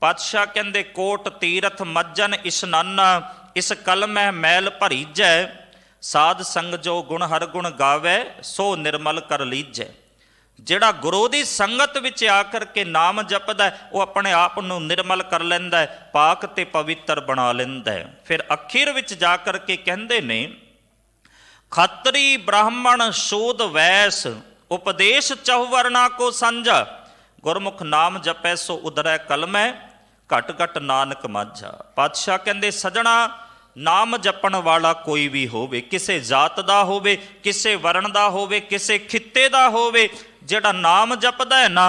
ਪਾਤਸ਼ਾਹ ਕਹਿੰਦੇ ਕੋਟ ਤੀਰਥ ਮੱਜਨ ਇਸ਼ਨਾਨਾ, ਇਸ ਕਲਮੈ ਮੈਲ ਭਰੀਜੈ, ਸਾਧ ਸੰਗ ਜੋ ਗੁਣ ਹਰ ਗੁਣ ਗਾਵੇ, ਸੋ ਨਿਰਮਲ ਕਰ ਲੀਜੈ। ਜਿਹੜਾ ਗੁਰੂ ਦੀ ਸੰਗਤ ਵਿੱਚ ਆ ਕਰਕੇ ਨਾਮ ਜਪਦਾ, ਉਹ ਆਪਣੇ ਆਪ ਨੂੰ ਨਿਰਮਲ ਕਰ ਲੈਂਦਾ, ਪਾਕ ਤੇ ਪਵਿੱਤਰ ਬਣਾ ਲੈਂਦਾ। ਫਿਰ ਅਖੀਰ ਵਿੱਚ ਜਾ ਕਰਕੇ ਕਹਿੰਦੇ ਨੇ, ਖੱਤਰੀ ਬ੍ਰਾਹਮਣ ਸ਼ੂਦ ਵੈਸ, ਉਪਦੇਸ਼ ਚਹੁਵਰਨਾ ਕੋ ਸਾਂਝਾ, ਗੁਰਮੁਖ ਨਾਮ ਜਪੈ ਸੋ ਉਦਰੈ ਕਲਮੈ, ਘਟ ਘਟ ਨਾਨਕ ਮਾਝਾ। ਪਾਤਸ਼ਾਹ ਕਹਿੰਦੇ ਸਜਣਾ, ਨਾਮ ਜਪਣ ਵਾਲਾ ਕੋਈ ਵੀ ਹੋਵੇ, ਕਿਸੇ ਜਾਤ ਦਾ ਹੋਵੇ, ਕਿਸੇ ਵਰਣ ਦਾ ਹੋਵੇ, ਕਿਸੇ ਖਿੱਤੇ ਦਾ ਹੋਵੇ, ਜਿਹੜਾ ਨਾਮ ਜਪਦਾ ਹੈ ਨਾ,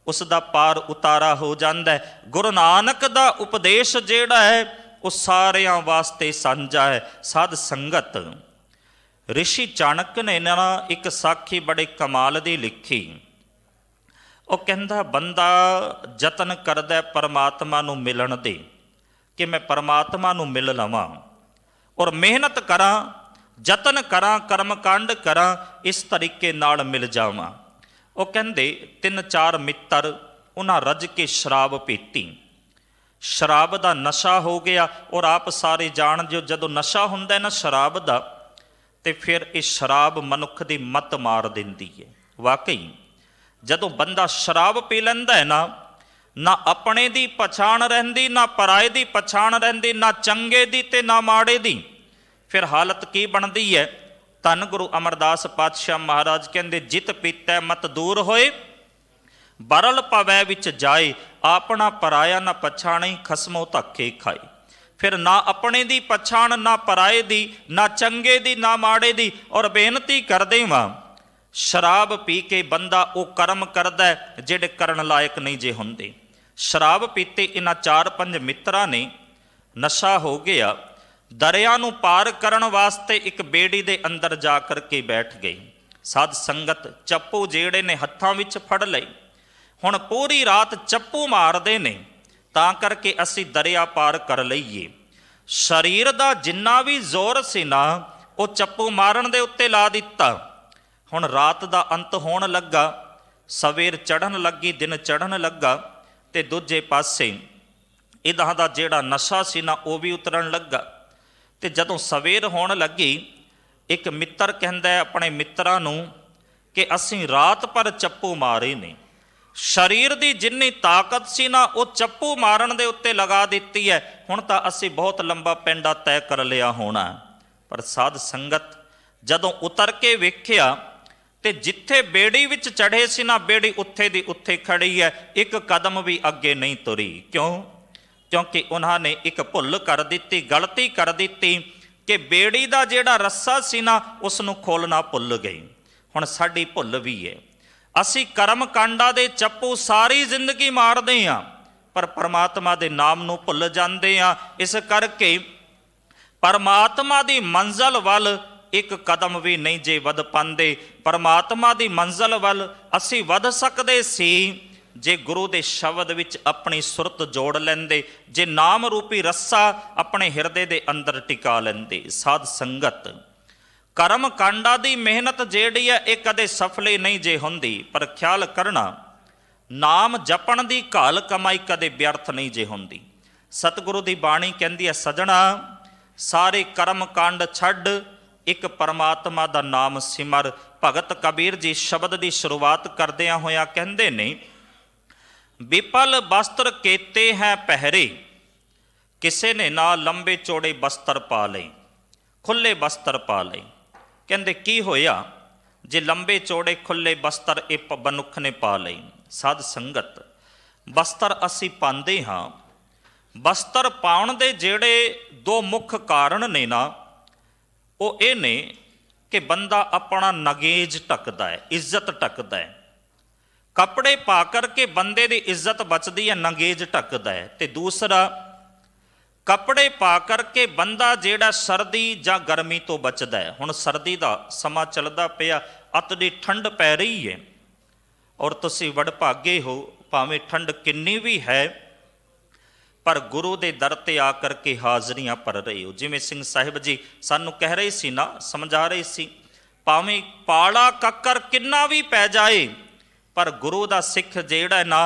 ਉਸ ਦਾ ਪਾਰ ਉਤਾਰਾ ਹੋ ਜਾਂਦਾ ਹੈ। ਗੁਰੂ ਨਾਨਕ ਦਾ ਉਪਦੇਸ਼ ਜਿਹੜਾ ਹੈ, ਉਹ ਸਾਰਿਆਂ ਵਾਸਤੇ ਸਾਂਝਾ ਹੈ। ਸਾਧ ਸੰਗਤ, ਰਿਸ਼ੀ ਚਾਣਕ ਨੇ ਇਹਨਾਂ ਨਾਲ ਇੱਕ ਸਾਖੀ ਬੜੇ ਕਮਾਲ ਦੀ ਲਿਖੀ। ਉਹ ਕਹਿੰਦਾ ਬੰਦਾ ਯਤਨ ਕਰਦਾ ਪਰਮਾਤਮਾ ਨੂੰ ਮਿਲਣ ਦੇ, ਕਿ ਮੈਂ ਪਰਮਾਤਮਾ ਨੂੰ ਮਿਲ ਲਵਾਂ, ਔਰ ਮਿਹਨਤ ਕਰਾਂ, ਯਤਨ ਕਰਾਂ, ਕਰਮ ਕਾਂਡ ਕਰਾਂ, ਇਸ ਤਰੀਕੇ ਨਾਲ ਮਿਲ ਜਾਵਾਂ। ਉਹ ਕਹਿੰਦੇ 3-4 ਮਿੱਤਰ, ਉਹਨਾਂ ਰੱਜ ਕੇ ਸ਼ਰਾਬ ਪੀਤੀ, ਸ਼ਰਾਬ ਦਾ ਨਸ਼ਾ ਹੋ ਗਿਆ। ਔਰ ਆਪ ਸਾਰੇ ਜਾਣਦੇ ਹੋ, ਜਦੋਂ ਨਸ਼ਾ ਹੁੰਦਾ ਨਾ ਸ਼ਰਾਬ ਦਾ, ਤੇ ਫਿਰ ਇਹ ਸ਼ਰਾਬ ਮਨੁੱਖ ਦੀ ਮੱਤ ਮਾਰ ਦਿੰਦੀ ਹੈ। ਵਾਕਈ ਜਦੋਂ ਬੰਦਾ ਸ਼ਰਾਬ ਪੀ ਲੈਂਦਾ ਹੈ ਨਾ, ਨਾ ਆਪਣੇ ਦੀ ਪਛਾਣ ਰਹਿੰਦੀ, ਨਾ ਪਰਾਏ ਦੀ ਪਛਾਣ ਰਹਿੰਦੀ, ਨਾ ਚੰਗੇ ਦੀ ਤੇ ਨਾ ਮਾੜੇ ਦੀ। ਫਿਰ ਹਾਲਤ ਕੀ ਬਣਦੀ ਹੈ? ਧੰਨ ਗੁਰੂ ਅਮਰਦਾਸ ਪਾਤਸ਼ਾਹ ਮਹਾਰਾਜ ਕਹਿੰਦੇ, ਜਿਤ ਪੀਤੈ ਮਤ ਦੂਰ ਹੋਏ, ਬਰਲ ਪਵੈ ਵਿੱਚ ਜਾਏ, ਆਪਣਾ ਪਰਾਇਆ ਨਾ ਪਛਾਣੇ, ਖਸਮੋ ਧੱਕੇ ਖਾਏ। ਫਿਰ ਨਾ ਆਪਣੇ ਦੀ ਪਛਾਣ, ਨਾ ਪਰਾਏ ਦੀ, ਨਾ ਚੰਗੇ ਦੀ, ਨਾ ਮਾੜੇ ਦੀ। ਔਰ ਬੇਨਤੀ ਕਰਦੇ ਵਾਂ, ਸ਼ਰਾਬ ਪੀ ਕੇ ਬੰਦਾ ਉਹ ਕਰਮ ਕਰਦਾ ਜਿਹੜੇ ਕਰਨ ਲਾਇਕ ਨਹੀਂ ਜੇ ਹੁੰਦੇ। ਸ਼ਰਾਬ ਪੀਤੇ ਇਹਨਾਂ 4-5 ਮਿੱਤਰਾਂ ਨੇ, ਨਸ਼ਾ ਹੋ ਗਿਆ, ਦਰਿਆ ਨੂੰ ਪਾਰ ਕਰਨ ਵਾਸਤੇ ਇੱਕ ਬੇੜੀ ਦੇ ਅੰਦਰ ਜਾ ਕਰਕੇ ਬੈਠ ਗਏ। ਸਾਧ ਸੰਗਤ, ਚੱਪੂ ਜਿਹੜੇ ਨੇ ਹੱਥਾਂ ਵਿੱਚ ਫੜ ਲਏ। ਹੁਣ ਪੂਰੀ ਰਾਤ ਚੱਪੂ ਮਾਰਦੇ ਨੇ, ਤਾਂ ਕਰਕੇ ਅਸੀਂ ਦਰਿਆ ਪਾਰ ਕਰ ਲਈਏ। ਸਰੀਰ ਦਾ ਜਿੰਨਾ ਵੀ ਜ਼ੋਰ ਸੀ ਨਾ, ਉਹ ਚੱਪੂ ਮਾਰਨ ਦੇ ਉੱਤੇ ਲਾ ਦਿੱਤਾ। ਹੁਣ ਰਾਤ ਦਾ ਅੰਤ ਹੋਣ ਲੱਗਾ, ਸਵੇਰ ਚੜ੍ਹਨ ਲੱਗੀ, ਦਿਨ ਚੜ੍ਹਨ ਲੱਗਾ, ਤੇ ਦੂਜੇ ਪਾਸੇ ਇਹਨਾਂ ਦਾ ਜਿਹੜਾ ਨਸ਼ਾ ਸੀ ਨਾ, ਉਹ ਵੀ ਉਤਰਨ ਲੱਗਾ। ਤੇ ਜਦੋਂ ਸਵੇਰ ਹੋਣ ਲੱਗੀ, ਇੱਕ ਮਿੱਤਰ ਕਹਿੰਦਾ ਆਪਣੇ ਮਿੱਤਰਾਂ ਨੂੰ ਕਿ ਅਸੀਂ ਰਾਤ ਭਰ ਚੱਪੂ ਮਾਰੇ ਨੇ, ਸਰੀਰ ਦੀ ਜਿੰਨੀ ਤਾਕਤ ਸੀ ਨਾ, ਉਹ ਚੱਪੂ ਮਾਰਨ ਦੇ ਉੱਤੇ ਲਗਾ ਦਿੱਤੀ ਹੈ। ਹੁਣ ਤਾਂ ਅਸੀਂ ਬਹੁਤ ਲੰਬਾ ਪੈਂਡਾ ਤੈਅ ਕਰ ਲਿਆ ਹੋਣਾ। ਪਰ ਸਾਧ ਸੰਗਤ, ਜਦੋਂ ਉਤਰ ਕੇ ਵੇਖਿਆ ਤੇ ਜਿੱਥੇ ਬੇੜੀ ਵਿੱਚ ਚੜ੍ਹੇ ਸੀ ਨਾ, ਬੇੜੀ ਉੱਥੇ ਦੀ ਉੱਥੇ ਖੜੀ ਹੈ, ਇੱਕ ਕਦਮ ਵੀ ਅੱਗੇ ਨਹੀਂ ਤੁਰੀ। ਕਿਉਂ? ਕਿਉਂਕਿ ਉਹਨਾਂ ਨੇ ਇੱਕ ਭੁੱਲ ਕਰ ਦਿੱਤੀ, ਗਲਤੀ ਕਰ ਦਿੱਤੀ ਕਿ ਬੇੜੀ ਦਾ ਜਿਹੜਾ ਰੱਸਾ ਸੀ ਨਾ, ਉਸ ਨੂੰ ਖੋਲ੍ਹਣਾ ਭੁੱਲ ਗਏ। ਹੁਣ ਸਾਡੀ ਭੁੱਲ ਵੀ ਹੈ, ਅਸੀਂ ਕਰਮ ਕਾਂਡਾਂ ਦੇ ਚੱਪੂ ਸਾਰੀ ਜ਼ਿੰਦਗੀ ਮਾਰਦੇ ਹਾਂ, ਪਰ ਪਰਮਾਤਮਾ ਦੇ ਨਾਮ ਨੂੰ ਭੁੱਲ ਜਾਂਦੇ ਹਾਂ। ਇਸ ਕਰਕੇ ਪਰਮਾਤਮਾ ਦੀ ਮੰਜ਼ਲ ਵੱਲ ਇੱਕ ਕਦਮ ਵੀ ਨਹੀਂ ਜੇ ਵਧ ਪਾਉਂਦੇ। ਪਰਮਾਤਮਾ ਦੀ ਮੰਜ਼ਲ ਵੱਲ ਅਸੀਂ ਵਧ ਸਕਦੇ ਸੀ, ਜੇ ਗੁਰੂ ਦੇ ਸ਼ਬਦ ਵਿੱਚ ਆਪਣੀ ਸੁਰਤ ਜੋੜ ਲੈਂਦੇ, ਜੇ ਨਾਮ ਰੂਪੀ ਰੱਸਾ ਆਪਣੇ ਹਿਰਦੇ ਦੇ ਅੰਦਰ ਟਿਕਾ ਲੈਂਦੇ। ਸਾਧ ਸੰਗਤ, ਕਰਮ ਕਾਂਡਾਂ ਦੀ ਮਿਹਨਤ ਜਿਹੜੀ ਹੈ ਇਹ ਕਦੇ ਸਫਲੇ ਨਹੀਂ ਜੇ ਹੁੰਦੀ, ਪਰ ਖਿਆਲ ਕਰਨਾ ਨਾਮ ਜਪਣ ਦੀ ਘਾਲ ਕਮਾਈ ਕਦੇ ਵਿਅਰਥ ਨਹੀਂ ਜੇ ਹੁੰਦੀ। ਸਤਿਗੁਰੂ ਦੀ ਬਾਣੀ ਕਹਿੰਦੀ ਹੈ, ਸਜਣਾ ਸਾਰੇ ਕਰਮ ਕਾਂਡ ਛੱਡ ਇੱਕ ਪਰਮਾਤਮਾ ਦਾ ਨਾਮ ਸਿਮਰ। ਭਗਤ ਕਬੀਰ ਜੀ ਸ਼ਬਦ ਦੀ ਸ਼ੁਰੂਆਤ ਕਰਦਿਆਂ ਹੋਇਆਂ ਕਹਿੰਦੇ ਨੇ, ਵਿਪਲ ਬਸਤਰ ਕੇਤੇ ਹੈ ਪਹਿਰੇ, ਕਿਸੇ ਨੇ ਨਾ ਲੰਬੇ ਚੌੜੇ ਬਸਤਰ ਪਾ ਲਏ, ਖੁੱਲੇ ਬਸਤਰ ਪਾ ਲਏ। ਕਹਿੰਦੇ ਕੀ ਹੋਇਆ ਜੇ ਲੰਬੇ ਚੌੜੇ ਖੁੱਲੇ ਬਸਤਰ ਇਹ ਮਨੁੱਖ ਨੇ ਪਾ ਲਏ। ਸਾਧ ਸੰਗਤ, ਬਸਤਰ ਅਸੀਂ ਪਾਉਂਦੇ ਹਾਂ, ਬਸਤਰ ਪਾਉਣ ਦੇ ਜਿਹੜੇ ਦੋ ਮੁੱਖ ਕਾਰਨ ਨੇ ਨਾ, ਉਹ ਇਹ ਨੇ ਕਿ ਬੰਦਾ ਆਪਣਾ ਨਗੇਜ ਢੱਕਦਾ ਹੈ, ਇੱਜ਼ਤ ਢੱਕਦਾ ਹੈ। ਕੱਪੜੇ ਪਾ ਕਰਕੇ ਬੰਦੇ ਦੀ ਇੱਜ਼ਤ ਬਚਦੀ ਹੈ, ਨਗੇਜ ਢੱਕਦਾ ਹੈ। ਤੇ ਦੂਸਰਾ, ਕੱਪੜੇ ਪਾ ਕਰਕੇ ਬੰਦਾ ਜਿਹੜਾ ਸਰਦੀ ਜਾਂ ਗਰਮੀ ਤੋਂ ਬਚਦਾ ਹੈ। ਹੁਣ ਸਰਦੀ ਦਾ ਸਮਾਂ ਚੱਲਦਾ ਪਿਆ, ਅੱਤ ਦੀ ਠੰਡ ਪੈ ਰਹੀ ਹੈ, ਔਰ ਤੁਸੀਂ ਵਡਭਾਗੇ ਹੋ, ਭਾਵੇਂ ਠੰਡ ਕਿੰਨੀ ਵੀ ਹੈ ਪਰ ਗੁਰੂ ਦੇ ਦਰ ਤੇ ਆ ਕਰਕੇ ਹਾਜ਼ਰੀਆਂ ਭਰ ਰਹੇ ਹੋ। ਜਿਵੇਂ ਸਿੰਘ ਸਾਹਿਬ ਜੀ ਸਾਨੂੰ ਕਹਿ ਰਹੇ ਸੀ ਨਾ, ਸਮਝਾ ਰਹੇ ਸੀ, ਭਾਵੇਂ ਪਾਲਾ ਕੱਕਰ ਕਿੰਨਾ ਵੀ ਪੈ ਜਾਏ ਪਰ ਗੁਰੂ ਦਾ ਸਿੱਖ ਜਿਹੜਾ ਨਾ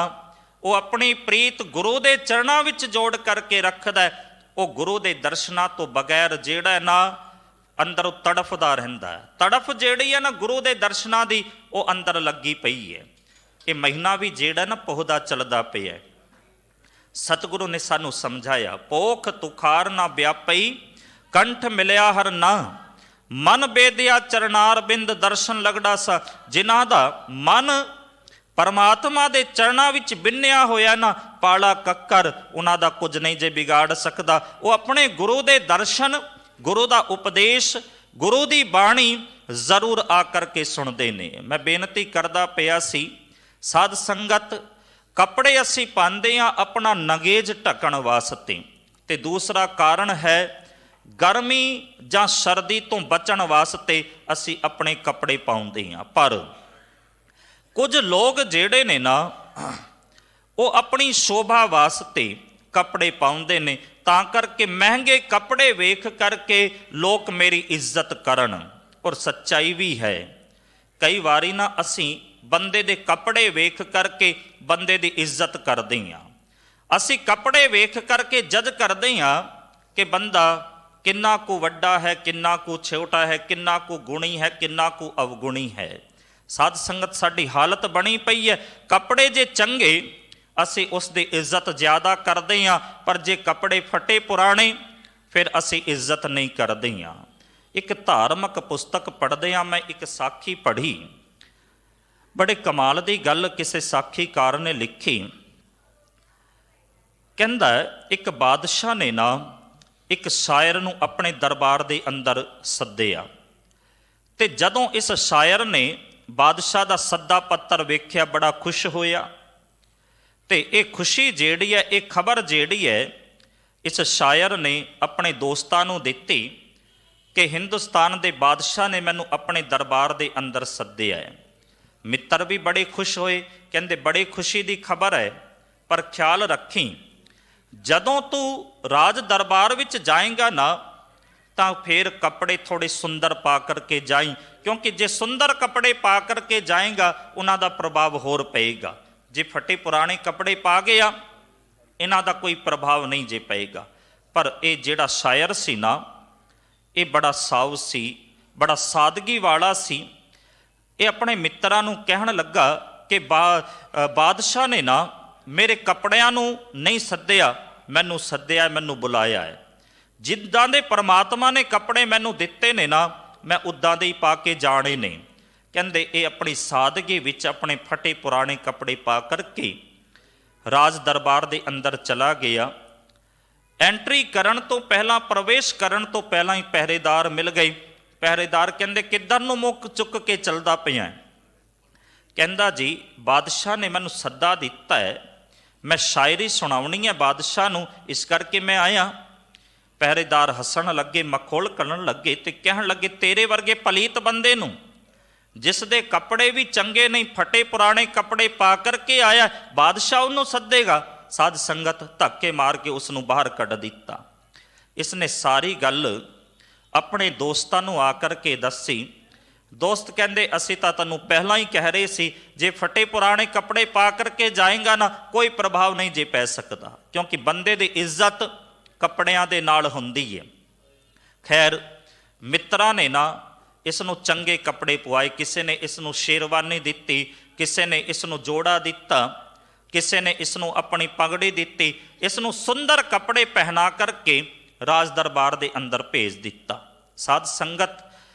ਉਹ ਆਪਣੀ ਪ੍ਰੀਤ ਗੁਰੂ ਦੇ ਚਰਨਾਂ ਵਿੱਚ ਜੋੜ ਕਰਕੇ ਰੱਖਦਾ। ਉਹ ਗੁਰੂ ਦੇ ਦਰਸ਼ਨਾਂ ਤੋਂ ਬਗੈਰ ਜਿਹੜਾ ਨਾ ਅੰਦਰ ਤੜਫਦਾ ਰਹਿੰਦਾ। ਤੜਫ ਜਿਹੜੀ ਹੈ ਨਾ ਗੁਰੂ ਦੇ ਦਰਸ਼ਨਾਂ ਦੀ, ਉਹ ਅੰਦਰ ਲੱਗੀ ਪਈ ਹੈ। ਇਹ ਮਹੀਨਾ ਵੀ ਜਿਹੜਾ ਨਾ ਪੋਹਦਾ ਚੱਲਦਾ ਪਿਆ। ਸਤਿਗੁਰੂ ਨੇ ਸਾਨੂੰ ਸਮਝਾਇਆ, ਪੋਖ ਤੁਖਾਰ ਨਾ ਵਿਆਪਈ, ਕੰਠ ਮਿਲਿਆ ਹਰ ਨਾ, ਮਨ ਬੇਦਿਆ ਚਰਨਾਰ ਬਿੰਦ ਦਰਸ਼ਨ ਲਗੜਾ ਸਾ। ਜਿਨ੍ਹਾਂ ਦਾ ਮਨ ਪਰਮਾਤਮਾ ਦੇ ਚਰਨਾਂ ਵਿੱਚ ਬਿੰਨਿਆ ਹੋਇਆ ਨਾ, ਪਾਲਾ ਕੱਕਰ ਉਹਨਾਂ ਦਾ ਕੁਝ ਨਹੀਂ ਜੇ ਵਿਗਾੜ ਸਕਦਾ। ਉਹ ਆਪਣੇ ਗੁਰੂ ਦੇ ਦਰਸ਼ਨ, ਗੁਰੂ ਦਾ ਉਪਦੇਸ਼, ਗੁਰੂ ਦੀ ਬਾਣੀ ਜ਼ਰੂਰ ਆ ਕਰਕੇ ਸੁਣਦੇ ਨੇ। ਮੈਂ ਬੇਨਤੀ ਕਰਦਾ ਪਿਆ ਸੀ, ਸਾਧ ਸੰਗਤ, ਕੱਪੜੇ ਅਸੀਂ ਪਾਉਂਦੇ ਹਾਂ ਆਪਣਾ ਨਗੇਜ ਢੱਕਣ ਵਾਸਤੇ, ਤੇ ਦੂਸਰਾ ਕਾਰਨ ਹੈ ਗਰਮੀ ਜਾਂ ਸਰਦੀ ਤੋਂ ਬਚਣ ਵਾਸਤੇ ਅਸੀਂ ਆਪਣੇ ਕੱਪੜੇ ਪਾਉਂਦੇ ਹਾਂ। ਪਰ ਕੁਝ ਲੋਕ ਜਿਹੜੇ ਨੇ ਨਾ ਉਹ ਆਪਣੀ ਸ਼ੋਭਾ ਵਾਸਤੇ ਕੱਪੜੇ ਪਾਉਂਦੇ ਨੇ, ਤਾਂ ਕਰਕੇ ਮਹਿੰਗੇ ਕੱਪੜੇ ਵੇਖ ਕਰਕੇ ਲੋਕ ਮੇਰੀ ਇੱਜ਼ਤ ਕਰਨ। ਔਰ ਸੱਚਾਈ ਵੀ ਹੈ, ਕਈ ਵਾਰੀ ਨਾ ਅਸੀਂ ਬੰਦੇ ਦੇ ਕੱਪੜੇ ਵੇਖ ਕਰਕੇ ਬੰਦੇ ਦੀ ਇੱਜ਼ਤ ਕਰਦੇ ਹਾਂ। ਅਸੀਂ ਕੱਪੜੇ ਵੇਖ ਕਰਕੇ ਜੱਜ ਕਰਦੇ ਹਾਂ ਕਿ ਬੰਦਾ ਕਿੰਨਾ ਕੁ ਵੱਡਾ ਹੈ, ਕਿੰਨਾ ਕੁ ਛੋਟਾ ਹੈ, ਕਿੰਨਾ ਕੁ ਗੁਣੀ ਹੈ, ਕਿੰਨਾ ਕੁ ਅਵਗੁਣੀ ਹੈ। ਸਾਧ ਸੰਗਤ, ਸਾਡੀ ਹਾਲਤ ਬਣੀ ਪਈ ਹੈ, ਕੱਪੜੇ ਜੇ ਚੰਗੇ ਅਸੀਂ ਉਸ ਦੀ ਇੱਜ਼ਤ ਜ਼ਿਆਦਾ ਕਰਦੇ ਹਾਂ, ਪਰ ਜੇ ਕੱਪੜੇ ਫਟੇ ਪੁਰਾਣੇ ਫਿਰ ਅਸੀਂ ਇੱਜ਼ਤ ਨਹੀਂ ਕਰਦੇ ਹਾਂ। ਇੱਕ ਧਾਰਮਿਕ ਪੁਸਤਕ ਪੜ੍ਹਦੇ ਹਾਂ, ਮੈਂ ਇੱਕ ਸਾਖੀ ਪੜ੍ਹੀ, ਬੜੇ ਕਮਾਲ ਦੀ ਗੱਲ ਕਿਸੇ ਸਾਖੀਕਾਰ ਨੇ ਲਿਖੀ। ਕਹਿੰਦਾ ਇੱਕ ਬਾਦਸ਼ਾਹ ਨੇ ਨਾ ਇੱਕ ਸ਼ਾਇਰ ਨੂੰ ਆਪਣੇ ਦਰਬਾਰ ਦੇ ਅੰਦਰ ਸੱਦਿਆ, ਤੇ ਜਦੋਂ ਇਸ ਸ਼ਾਇਰ ਨੇ ਬਾਦਸ਼ਾਹ ਦਾ ਸੱਦਾ ਪੱਤਰ ਵੇਖਿਆ ਬੜਾ ਖੁਸ਼ ਹੋਇਆ। ਤੇ ਇਹ ਖੁਸ਼ੀ ਜਿਹੜੀ ਹੈ, ਇਹ ਖਬਰ ਜਿਹੜੀ ਹੈ, ਇਸ ਸ਼ਾਇਰ ਨੇ ਆਪਣੇ ਦੋਸਤਾਂ ਨੂੰ ਦਿੱਤੀ ਕਿ ਹਿੰਦੁਸਤਾਨ ਦੇ ਬਾਦਸ਼ਾਹ ਨੇ ਮੈਨੂੰ ਆਪਣੇ ਦਰਬਾਰ ਦੇ ਅੰਦਰ ਸੱਦਿਆ ਹੈ। ਮਿੱਤਰ ਵੀ ਬੜੇ ਖੁਸ਼ ਹੋਏ, ਕਹਿੰਦੇ ਬੜੀ ਖੁਸ਼ੀ ਦੀ ਖਬਰ ਹੈ, ਪਰ ਖਿਆਲ ਰੱਖੀ ਜਦੋਂ ਤੂੰ ਰਾਜ ਦਰਬਾਰ ਵਿੱਚ ਜਾਏਂਗਾ ਨਾ ਤਾਂ ਫਿਰ ਕੱਪੜੇ ਥੋੜੇ ਸੁੰਦਰ ਪਾ ਕਰਕੇ ਜਾਈਂ, ਕਿਉਂਕਿ ਜੇ ਸੁੰਦਰ ਕੱਪੜੇ ਪਾ ਕਰਕੇ ਜਾਏਂਗਾ ਉਹਨਾਂ ਦਾ ਪ੍ਰਭਾਵ ਹੋਰ ਪਏਗਾ। ਜੇ ਫਟੇ ਪੁਰਾਣੇ ਕੱਪੜੇ ਪਾ ਗਿਆ ਇਹਨਾਂ ਦਾ ਕੋਈ ਪ੍ਰਭਾਵ ਨਹੀਂ ਜੇ ਪਏਗਾ। ਪਰ ਇਹ ਜਿਹੜਾ ਸ਼ਾਇਰ ਸੀ ਨਾ, ਇਹ ਬੜਾ ਸਾਊ ਸੀ, ਬੜਾ ਸਾਦਗੀ ਵਾਲਾ ਸੀ। ਇਹ ਆਪਣੇ ਮਿੱਤਰਾਂ ਨੂੰ ਕਹਿਣ ਲੱਗਾ ਕਿ ਬਾਦਸ਼ਾਹ ਨੇ ਨਾ ਮੇਰੇ ਕੱਪੜਿਆਂ ਨੂੰ ਨਹੀਂ ਸੱਦਿਆ, ਮੈਨੂੰ ਸੱਦਿਆ, ਮੈਨੂੰ ਬੁਲਾਇਆ ਹੈ। ਜਿੱਦਾਂ ਦੇ ਪਰਮਾਤਮਾ ਨੇ ਕੱਪੜੇ ਮੈਨੂੰ ਦਿੱਤੇ ਨੇ ਨਾ, ਮੈਂ ਉੱਦਾਂ ਦੇ ਹੀ ਪਾ ਕੇ ਜਾਣੇ ਨੇ। ਕਹਿੰਦੇ ਇਹ ਆਪਣੀ ਸਾਦਗੀ ਵਿੱਚ ਆਪਣੇ ਫਟੇ ਪੁਰਾਣੇ ਕੱਪੜੇ ਪਾ ਕਰਕੇ ਰਾਜ ਦਰਬਾਰ ਦੇ ਅੰਦਰ ਚਲਾ ਗਿਆ। ਐਂਟਰੀ ਕਰਨ ਤੋਂ ਪਹਿਲਾਂ, ਪ੍ਰਵੇਸ਼ ਕਰਨ ਤੋਂ ਪਹਿਲਾਂ ਹੀ ਪਹਿਰੇਦਾਰ ਮਿਲ ਗਏ। ਪਹਿਰੇਦਾਰ ਕਹਿੰਦੇ ਕਿੱਧਰ ਨੂੰ ਮੁੱਖ ਚੁੱਕ ਕੇ ਚੱਲਦਾ ਪਿਆ? ਕਹਿੰਦਾ ਜੀ ਬਾਦਸ਼ਾਹ ਨੇ ਮੈਨੂੰ ਸੱਦਾ ਦਿੱਤਾ ਹੈ, ਮੈਂ ਸ਼ਾਇਰੀ ਸੁਣਾਉਣੀ ਹੈ ਬਾਦਸ਼ਾਹ ਨੂੰ, ਇਸ ਕਰਕੇ ਮੈਂ ਆਇਆ। ਪਹਿਰੇਦਾਰ ਹੱਸਣ ਲੱਗੇ, ਮਖੌਲ ਕਰਨ ਲੱਗੇ ਤੇ ਕਹਿਣ ਲੱਗੇ ਤੇਰੇ ਵਰਗੇ ਪਲੀਤ ਬੰਦੇ ਨੂੰ ਜਿਸ ਦੇ ਕੱਪੜੇ ਵੀ ਚੰਗੇ ਨਹੀਂ, ਫਟੇ ਪੁਰਾਣੇ ਕੱਪੜੇ ਪਾ ਕਰਕੇ ਆਇਆ, ਬਾਦਸ਼ਾਹ ਉਹਨੂੰ ਸੱਦੇਗਾ। ਸਾਧ ਸੰਗਤ ਧੱਕੇ ਮਾਰ ਕੇ ਉਸ ਨੂੰ ਬਾਹਰ ਕੱਢ ਦਿੱਤਾ। ਇਸ ਨੇ ਸਾਰੀ ਗੱਲ ਆਪਣੇ ਦੋਸਤਾਂ ਨੂੰ ਆ ਕਰਕੇ ਦੱਸੀ। ਦੋਸਤ ਕਹਿੰਦੇ ਅਸੀਂ ਤਾਂ ਤੈਨੂੰ ਪਹਿਲਾਂ ਹੀ ਕਹਿ ਰਹੇ ਸੀ, ਜੇ ਫਟੇ ਪੁਰਾਣੇ ਕੱਪੜੇ ਪਾ ਕਰਕੇ ਜਾਏਗਾ ਨਾ, ਕੋਈ ਪ੍ਰਭਾਵ ਨਹੀਂ ਜੇ ਪੈ ਸਕਦਾ, ਕਿਉਂਕਿ ਬੰਦੇ ਦੀ ਇੱਜ਼ਤ ਕੱਪੜਿਆਂ ਦੇ ਨਾਲ ਹੁੰਦੀ ਹੈ। ਖੈਰ ਮਿੱਤਰਾਂ ਨੇ ਨਾ ਇਸ ਨੂੰ ਚੰਗੇ ਕੱਪੜੇ ਪਵਾਏ, ਕਿਸੇ ਨੇ ਇਸ ਨੂੰ ਸ਼ੇਰਵਾਨੀ ਦਿੱਤੀ, ਕਿਸੇ ਨੇ ਇਸ ਨੂੰ ਜੋੜਾ ਦਿੱਤਾ, ਕਿਸੇ ਨੇ ਇਸ ਨੂੰ ਆਪਣੀ ਪਗੜੀ ਦਿੱਤੀ। ਇਸ ਨੂੰ ਸੁੰਦਰ ਕੱਪੜੇ ਪਹਿਨਾ ਕਰਕੇ ਰਾਜ ਦਰਬਾਰ ਦੇ ਅੰਦਰ ਭੇਜ ਦਿੱਤਾ। ਸਾਧ ਸੰਗਤ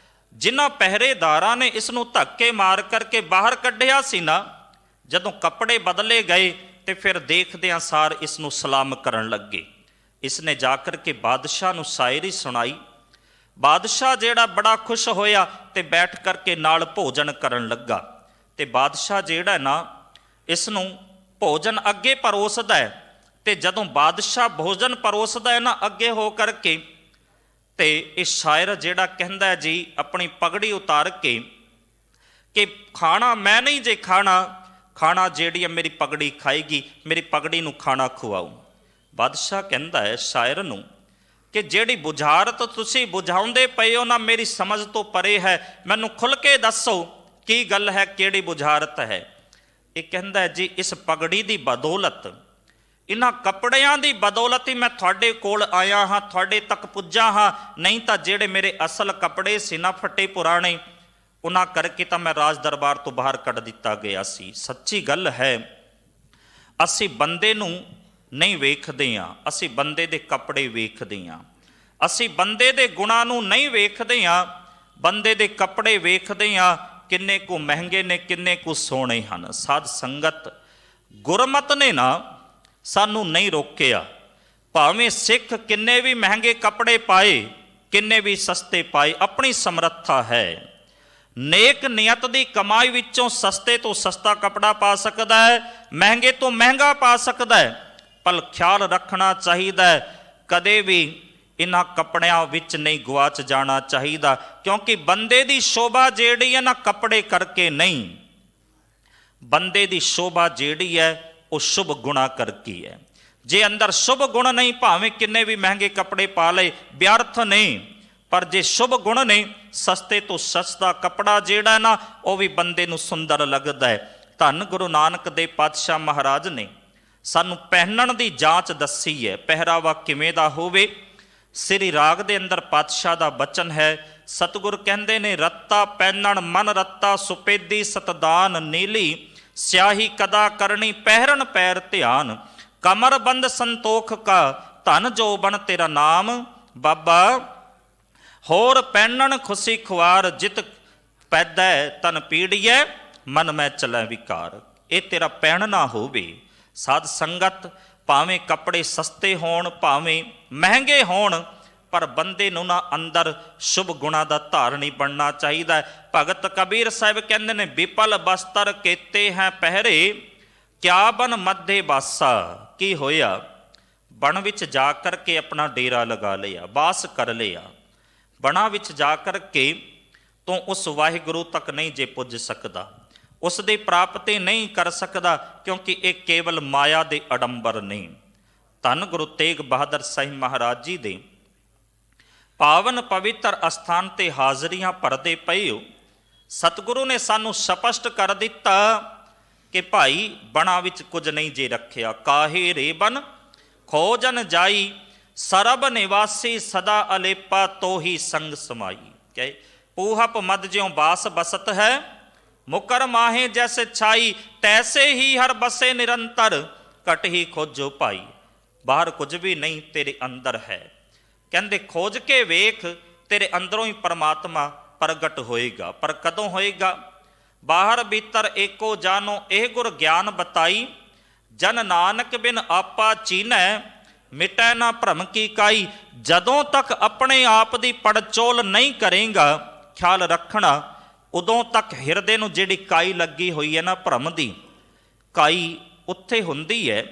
ਜਿਨ੍ਹਾਂ ਪਹਿਰੇਦਾਰਾਂ ਨੇ ਇਸ ਨੂੰ ਧੱਕੇ ਮਾਰ ਕਰਕੇ ਬਾਹਰ ਕੱਢਿਆ ਸੀ ਨਾ, ਜਦੋਂ ਕੱਪੜੇ ਬਦਲੇ ਗਏ ਤੇ ਫਿਰ ਦੇਖਦਿਆਂ ਸਾਰ ਇਸ ਨੂੰ ਸਲਾਮ ਕਰਨ ਲੱਗੇ। ਇਸ ਨੇ ਜਾ ਕਰਕੇ ਬਾਦਸ਼ਾਹ ਨੂੰ ਸ਼ਾਇਰੀ ਸੁਣਾਈ। ਬਾਦਸ਼ਾਹ ਜਿਹੜਾ ਬੜਾ ਖੁਸ਼ ਹੋਇਆ ਤੇ ਬੈਠ ਕਰਕੇ ਨਾਲ ਭੋਜਨ ਕਰਨ ਲੱਗਾ। ਤੇ ਬਾਦਸ਼ਾਹ ਜਿਹੜਾ ਨਾ ਇਸ ਨੂੰ ਭੋਜਨ ਅੱਗੇ ਪਰੋਸਦਾ ਹੈ, ਤੇ ਜਦੋਂ ਬਾਦਸ਼ਾਹ ਭੋਜਨ ਪਰੋਸਦਾ ਹੈ ਨਾ ਅੱਗੇ ਹੋ ਕਰਕੇ, ਤੇ ਇਹ ਸ਼ਾਇਰ ਜਿਹੜਾ ਕਹਿੰਦਾ ਜੀ ਆਪਣੀ ਪਗੜੀ ਉਤਾਰ ਕੇ ਕਿ ਖਾਣਾ ਮੈਂ ਨਹੀਂ ਜੇ ਖਾਣਾ, ਖਾਣਾ ਜਿਹੜੀ ਮੇਰੀ ਪਗੜੀ ਖਾਏਗੀ, ਮੇਰੀ ਪਗੜੀ ਨੂੰ ਖਾਣਾ ਖਵਾਓ। ਬਾਦਸ਼ਾਹ ਕਹਿੰਦਾ ਹੈ ਸ਼ਾਇਰ ਨੂੰ ਕਿ ਜਿਹੜੀ ਬੁਝਾਰਤ ਤੁਸੀਂ ਬੁਝਾਉਂਦੇ ਪਏ ਹੋ ਨਾ, ਮੇਰੀ ਸਮਝ ਤੋਂ ਪਰੇ ਹੈ, ਮੈਨੂੰ ਖੁੱਲ੍ਹ ਕੇ ਦੱਸੋ ਕੀ ਗੱਲ ਹੈ, ਕਿਹੜੀ ਬੁਝਾਰਤ ਹੈ। ਇਹ ਕਹਿੰਦਾ ਜੀ ਇਸ ਪਗੜੀ ਦੀ ਬਦੌਲਤ, ਇਹਨਾਂ ਕੱਪੜਿਆਂ ਦੀ ਬਦੌਲਤ ਹੀ ਮੈਂ ਤੁਹਾਡੇ ਕੋਲ ਆਇਆ ਹਾਂ, ਤੁਹਾਡੇ ਤੱਕ ਪੁੱਜਾ ਹਾਂ, ਨਹੀਂ ਤਾਂ ਜਿਹੜੇ ਮੇਰੇ ਅਸਲ ਕੱਪੜੇ ਸੀ ਨਾ ਫਟੇ ਪੁਰਾਣੇ, ਉਹਨਾਂ ਕਰਕੇ ਤਾਂ ਮੈਂ ਰਾਜ ਦਰਬਾਰ ਤੋਂ ਬਾਹਰ ਕੱਢ ਦਿੱਤਾ ਗਿਆ ਸੀ। ਸੱਚੀ ਗੱਲ ਹੈ, ਅਸੀਂ ਬੰਦੇ ਨੂੰ ਨਹੀਂ ਵੇਖਦੇ ਹਾਂ, ਅਸੀਂ ਬੰਦੇ ਦੇ ਕੱਪੜੇ ਵੇਖਦੇ ਹਾਂ। ਅਸੀਂ ਬੰਦੇ ਦੇ ਗੁਣਾਂ ਨੂੰ ਨਹੀਂ ਵੇਖਦੇ ਹਾਂ, ਬੰਦੇ ਦੇ ਕੱਪੜੇ ਵੇਖਦੇ ਹਾਂ, ਕਿੰਨੇ ਕੁ ਮਹਿੰਗੇ ਨੇ, ਕਿੰਨੇ ਕੁ ਸੋਹਣੇ ਹਨ। ਸਾਧ ਸੰਗਤ ਗੁਰਮਤ ਨੇ ਨਾ ਸਾਨੂੰ ਨਹੀਂ ਰੋਕਿਆ, ਭਾਵੇਂ ਸਿੱਖ ਕਿੰਨੇ ਵੀ ਮਹਿੰਗੇ ਕੱਪੜੇ ਪਾਏ, ਕਿੰਨੇ ਵੀ ਸਸਤੇ ਪਾਏ, ਆਪਣੀ ਸਮਰੱਥਾ ਹੈ। ਨੇਕ ਨਿਯਤ ਦੀ ਕਮਾਈ ਵਿੱਚੋਂ ਸਸਤੇ ਤੋਂ ਸਸਤਾ ਕੱਪੜਾ ਪਾ ਸਕਦਾ ਹੈ, ਮਹਿੰਗੇ ਤੋਂ ਮਹਿੰਗਾ ਪਾ ਸਕਦਾ ਹੈ, ਪਰ ਖਿਆਲ ਰੱਖਣਾ ਚਾਹੀਦਾ ਹੈ ਕਦੇ ਵੀ ਇਹਨਾਂ ਕੱਪੜਿਆਂ ਵਿੱਚ ਨਹੀਂ ਗੁਆਚ ਜਾਣਾ ਚਾਹੀਦਾ, ਕਿਉਂਕਿ ਬੰਦੇ ਦੀ ਸ਼ੋਭਾ ਜਿਹੜੀ ਹੈ ਨਾ ਕੱਪੜੇ ਕਰਕੇ ਨਹੀਂ, ਬੰਦੇ ਦੀ ਸ਼ੋਭਾ ਜਿਹੜੀ ਹੈ ਉਹ ਸ਼ੁਭ ਗੁਣਾ ਕਰਕੇ ਹੈ। ਜੇ ਅੰਦਰ ਸ਼ੁਭ ਗੁਣ ਨਹੀਂ, ਭਾਵੇਂ ਕਿੰਨੇ ਵੀ ਮਹਿੰਗੇ ਕੱਪੜੇ ਪਾ ਲਏ, ਵਿਅਰਥ ਨਹੀਂ। ਪਰ ਜੇ ਸ਼ੁਭ ਗੁਣ ਨੇ, ਸਸਤੇ ਤੋਂ ਸਸਤਾ ਕੱਪੜਾ ਜਿਹੜਾ ਨਾ ਉਹ ਵੀ ਬੰਦੇ ਨੂੰ ਸੁੰਦਰ ਲੱਗਦਾ ਹੈ। ਧੰਨ ਗੁਰੂ ਨਾਨਕ ਦੇਵ ਪਾਤਸ਼ਾਹ ਮਹਾਰਾਜ ਨੇ ਸਾਨੂੰ ਪਹਿਨਣ ਦੀ ਜਾਂਚ ਦੱਸੀ ਹੈ, ਪਹਿਰਾਵਾ ਕਿਵੇਂ ਦਾ ਹੋਵੇ। ਸ੍ਰੀ ਰਾਗ ਦੇ ਅੰਦਰ ਪਾਤਸ਼ਾਹ ਦਾ ਬਚਨ ਹੈ, ਸਤਿਗੁਰ ਕਹਿੰਦੇ ਨੇ ਰੱਤਾ ਪਹਿਨਣ ਮਨ ਰੱਤਾ, ਸੁਪੇਦੀ ਸਤਦਾਨ ਨੀਲੀ, ਸਿਆਹੀ ਕਦਾ ਕਰਨੀ ਪਹਿਰਨ ਪੈਰ ਧਿਆਨ, ਕਮਰ ਬੰਦ ਸੰਤੋਖ ਕਾ ਧਨ ਜੋ ਬਣ ਤੇਰਾ ਨਾਮ, ਬਾਬਾ ਹੋਰ ਪਹਿਨਣ ਖੁਸ਼ੀ ਖੁਆਰ, ਜਿਤ ਪੈਦਾ ਤਨ ਪੀੜੀਐ ਮਨ ਮੈਂ ਚਲੈ ਵਿਕਾਰ। ਇਹ ਤੇਰਾ ਪਹਿਨਣਾ ਹੋਵੇ। ਸਾਧ ਸੰਗਤ ਭਾਵੇਂ ਕੱਪੜੇ ਸਸਤੇ ਹੋਣ, ਭਾਵੇਂ ਮਹਿੰਗੇ ਹੋਣ, ਪਰ ਬੰਦੇ ਨੂੰ ਨਾ ਅੰਦਰ ਸ਼ੁਭ ਗੁਣਾ ਦਾ ਧਾਰਨੀ ਬਣਨਾ ਚਾਹੀਦਾ। ਭਗਤ ਕਬੀਰ ਸਾਹਿਬ ਕਹਿੰਦੇ ਨੇ ਵਿਪਲ ਬਸਤਰ ਕੀਤੇ ਹੈ ਪਹਿਰੇ, ਕਿਆ ਬਨ ਮੱਧੇ ਬਾਸਾ। ਕੀ ਹੋਇਆ? ਬਣ ਵਿੱਚ ਜਾ ਕਰਕੇ ਆਪਣਾ ਡੇਰਾ ਲਗਾ ਲਿਆ, ਬਾਸ ਕਰ ਲਿਆ। ਬਣਾ ਵਿੱਚ ਜਾ ਕਰਕੇ ਤੋਂ ਉਸ ਵਾਹਿਗੁਰੂ ਤੱਕ ਨਹੀਂ ਜੇ ਪੁੱਜ ਸਕਦਾ, ਉਸ ਦੀ ਪ੍ਰਾਪਤੀ ਨਹੀਂ ਕਰ ਸਕਦਾ, ਕਿਉਂਕਿ ਇਹ ਕੇਵਲ ਮਾਇਆ ਦੇ ਅਡੰਬਰ ਨਹੀਂ। ਧੰਨ ਗੁਰੂ ਤੇਗ ਬਹਾਦਰ ਸਾਹਿਬ ਮਹਾਰਾਜ ਜੀ ਦੇ ਪਾਵਨ ਪਵਿੱਤਰ ਅਸਥਾਨ ਤੇ ਹਾਜ਼ਰੀਆਂ ਭਰਦੇ ਪਏ ਹੋ। ਸਤਿਗੁਰੂ ਨੇ ਸਾਨੂੰ ਸਪਸ਼ਟ ਕਰ ਦਿੱਤਾ ਕਿ ਭਾਈ ਬਣਾ ਵਿੱਚ ਕੁਝ ਨਹੀਂ ਜੇ ਰੱਖਿਆ। ਕਾਹੇ ਰੇ ਬਨ ਖੋਜਨ ਜਾਈ, ਸਰਬ ਨਿਵਾਸੀ ਸਦਾ ਅਲੇਪਾ, ਤੋਹੀ ਸੰਗ ਸਮਾਈ। ਕਹੇ ਪੂਹਪ ਮਦ ਜਿਉ ਬਾਸ ਬਸਤ ਹੈ, ਮੁਕਰ ਮਾਹੇ ਜੈਸੇ ਛਾਈ, ਤੈਸੇ ਹੀ ਹਰ ਬਸੇ ਨਿਰੰਤਰ, ਘਟ ਹੀ ਖੋਜੋ ਭਾਈ। ਬਾਹਰ ਕੁਝ ਵੀ ਨਹੀਂ, ਤੇਰੇ ਅੰਦਰ ਹੈ। ਕਹਿੰਦੇ ਖੋਜ ਕੇ ਵੇਖ, ਤੇਰੇ ਅੰਦਰੋਂ ਹੀ ਪਰਮਾਤਮਾ ਪ੍ਰਗਟ ਹੋਏਗਾ। ਪਰ ਕਦੋਂ ਹੋਏਗਾ? ਬਾਹਰ ਭੀਤਰ ਏਕੋ ਜਾਨੋ, ਇਹ ਗੁਰ ਗਿਆਨ ਬਤਾਈ, ਜਨ ਨਾਨਕ ਬਿਨ ਆਪਾ ਚੀਨੈ, ਮਿਟੈ ਨਾ ਭਰਮ ਕੀ ਕਾਈ। ਜਦੋਂ ਤੱਕ ਆਪਣੇ ਆਪ ਦੀ ਪੜਚੋਲ ਨਹੀਂ ਕਰੇਗਾ, ਖਿਆਲ ਰੱਖਣਾ, ਉਦੋਂ ਤੱਕ ਹਿਰਦੇ ਨੂੰ ਜਿਹੜੀ ਕਾਈ ਲੱਗੀ ਹੋਈ ਹੈ ਨਾ ਭਰਮ ਦੀ ਕਾਈ, ਉੱਥੇ ਹੁੰਦੀ ਹੈ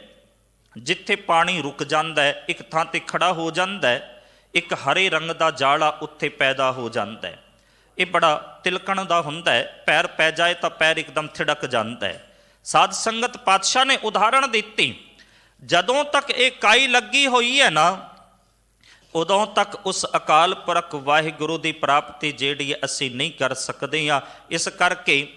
ਜਿੱਥੇ ਪਾਣੀ ਰੁਕ ਜਾਂਦਾ ਹੈ, ਇੱਕ ਥਾਂ ਤੇ ਖੜਾ ਹੋ ਜਾਂਦਾ ਹੈ, ਇੱਕ ਹਰੇ ਰੰਗ ਦਾ ਜਾਲਾ ਉੱਥੇ ਪੈਦਾ ਹੋ ਜਾਂਦਾ ਹੈ। ਇਹ ਬੜਾ ਤਿਲਕਣ ਦਾ ਹੁੰਦਾ ਹੈ, ਪੈਰ ਪੈ ਜਾਏ ਤਾਂ ਪੈਰ ਇੱਕਦਮ ਥਿੜਕ ਜਾਂਦਾ ਹੈ। ਸਾਧ ਸੰਗਤ ਪਾਤਸ਼ਾਹ ਨੇ ਉਦਾਹਰਣ ਦਿੱਤੀ, ਜਦੋਂ ਤੱਕ ਇਹ ਕਾਈ ਲੱਗੀ ਹੋਈ ਹੈ ਨਾ, ਉਦੋਂ ਤੱਕ ਉਸ ਅਕਾਲ ਪੁਰਖ ਵਾਹਿਗੁਰੂ ਦੀ ਪ੍ਰਾਪਤੀ ਜਿਹੜੀ ਅਸੀਂ ਨਹੀਂ ਕਰ ਸਕਦੇ ਹਾਂ। ਇਸ ਕਰਕੇ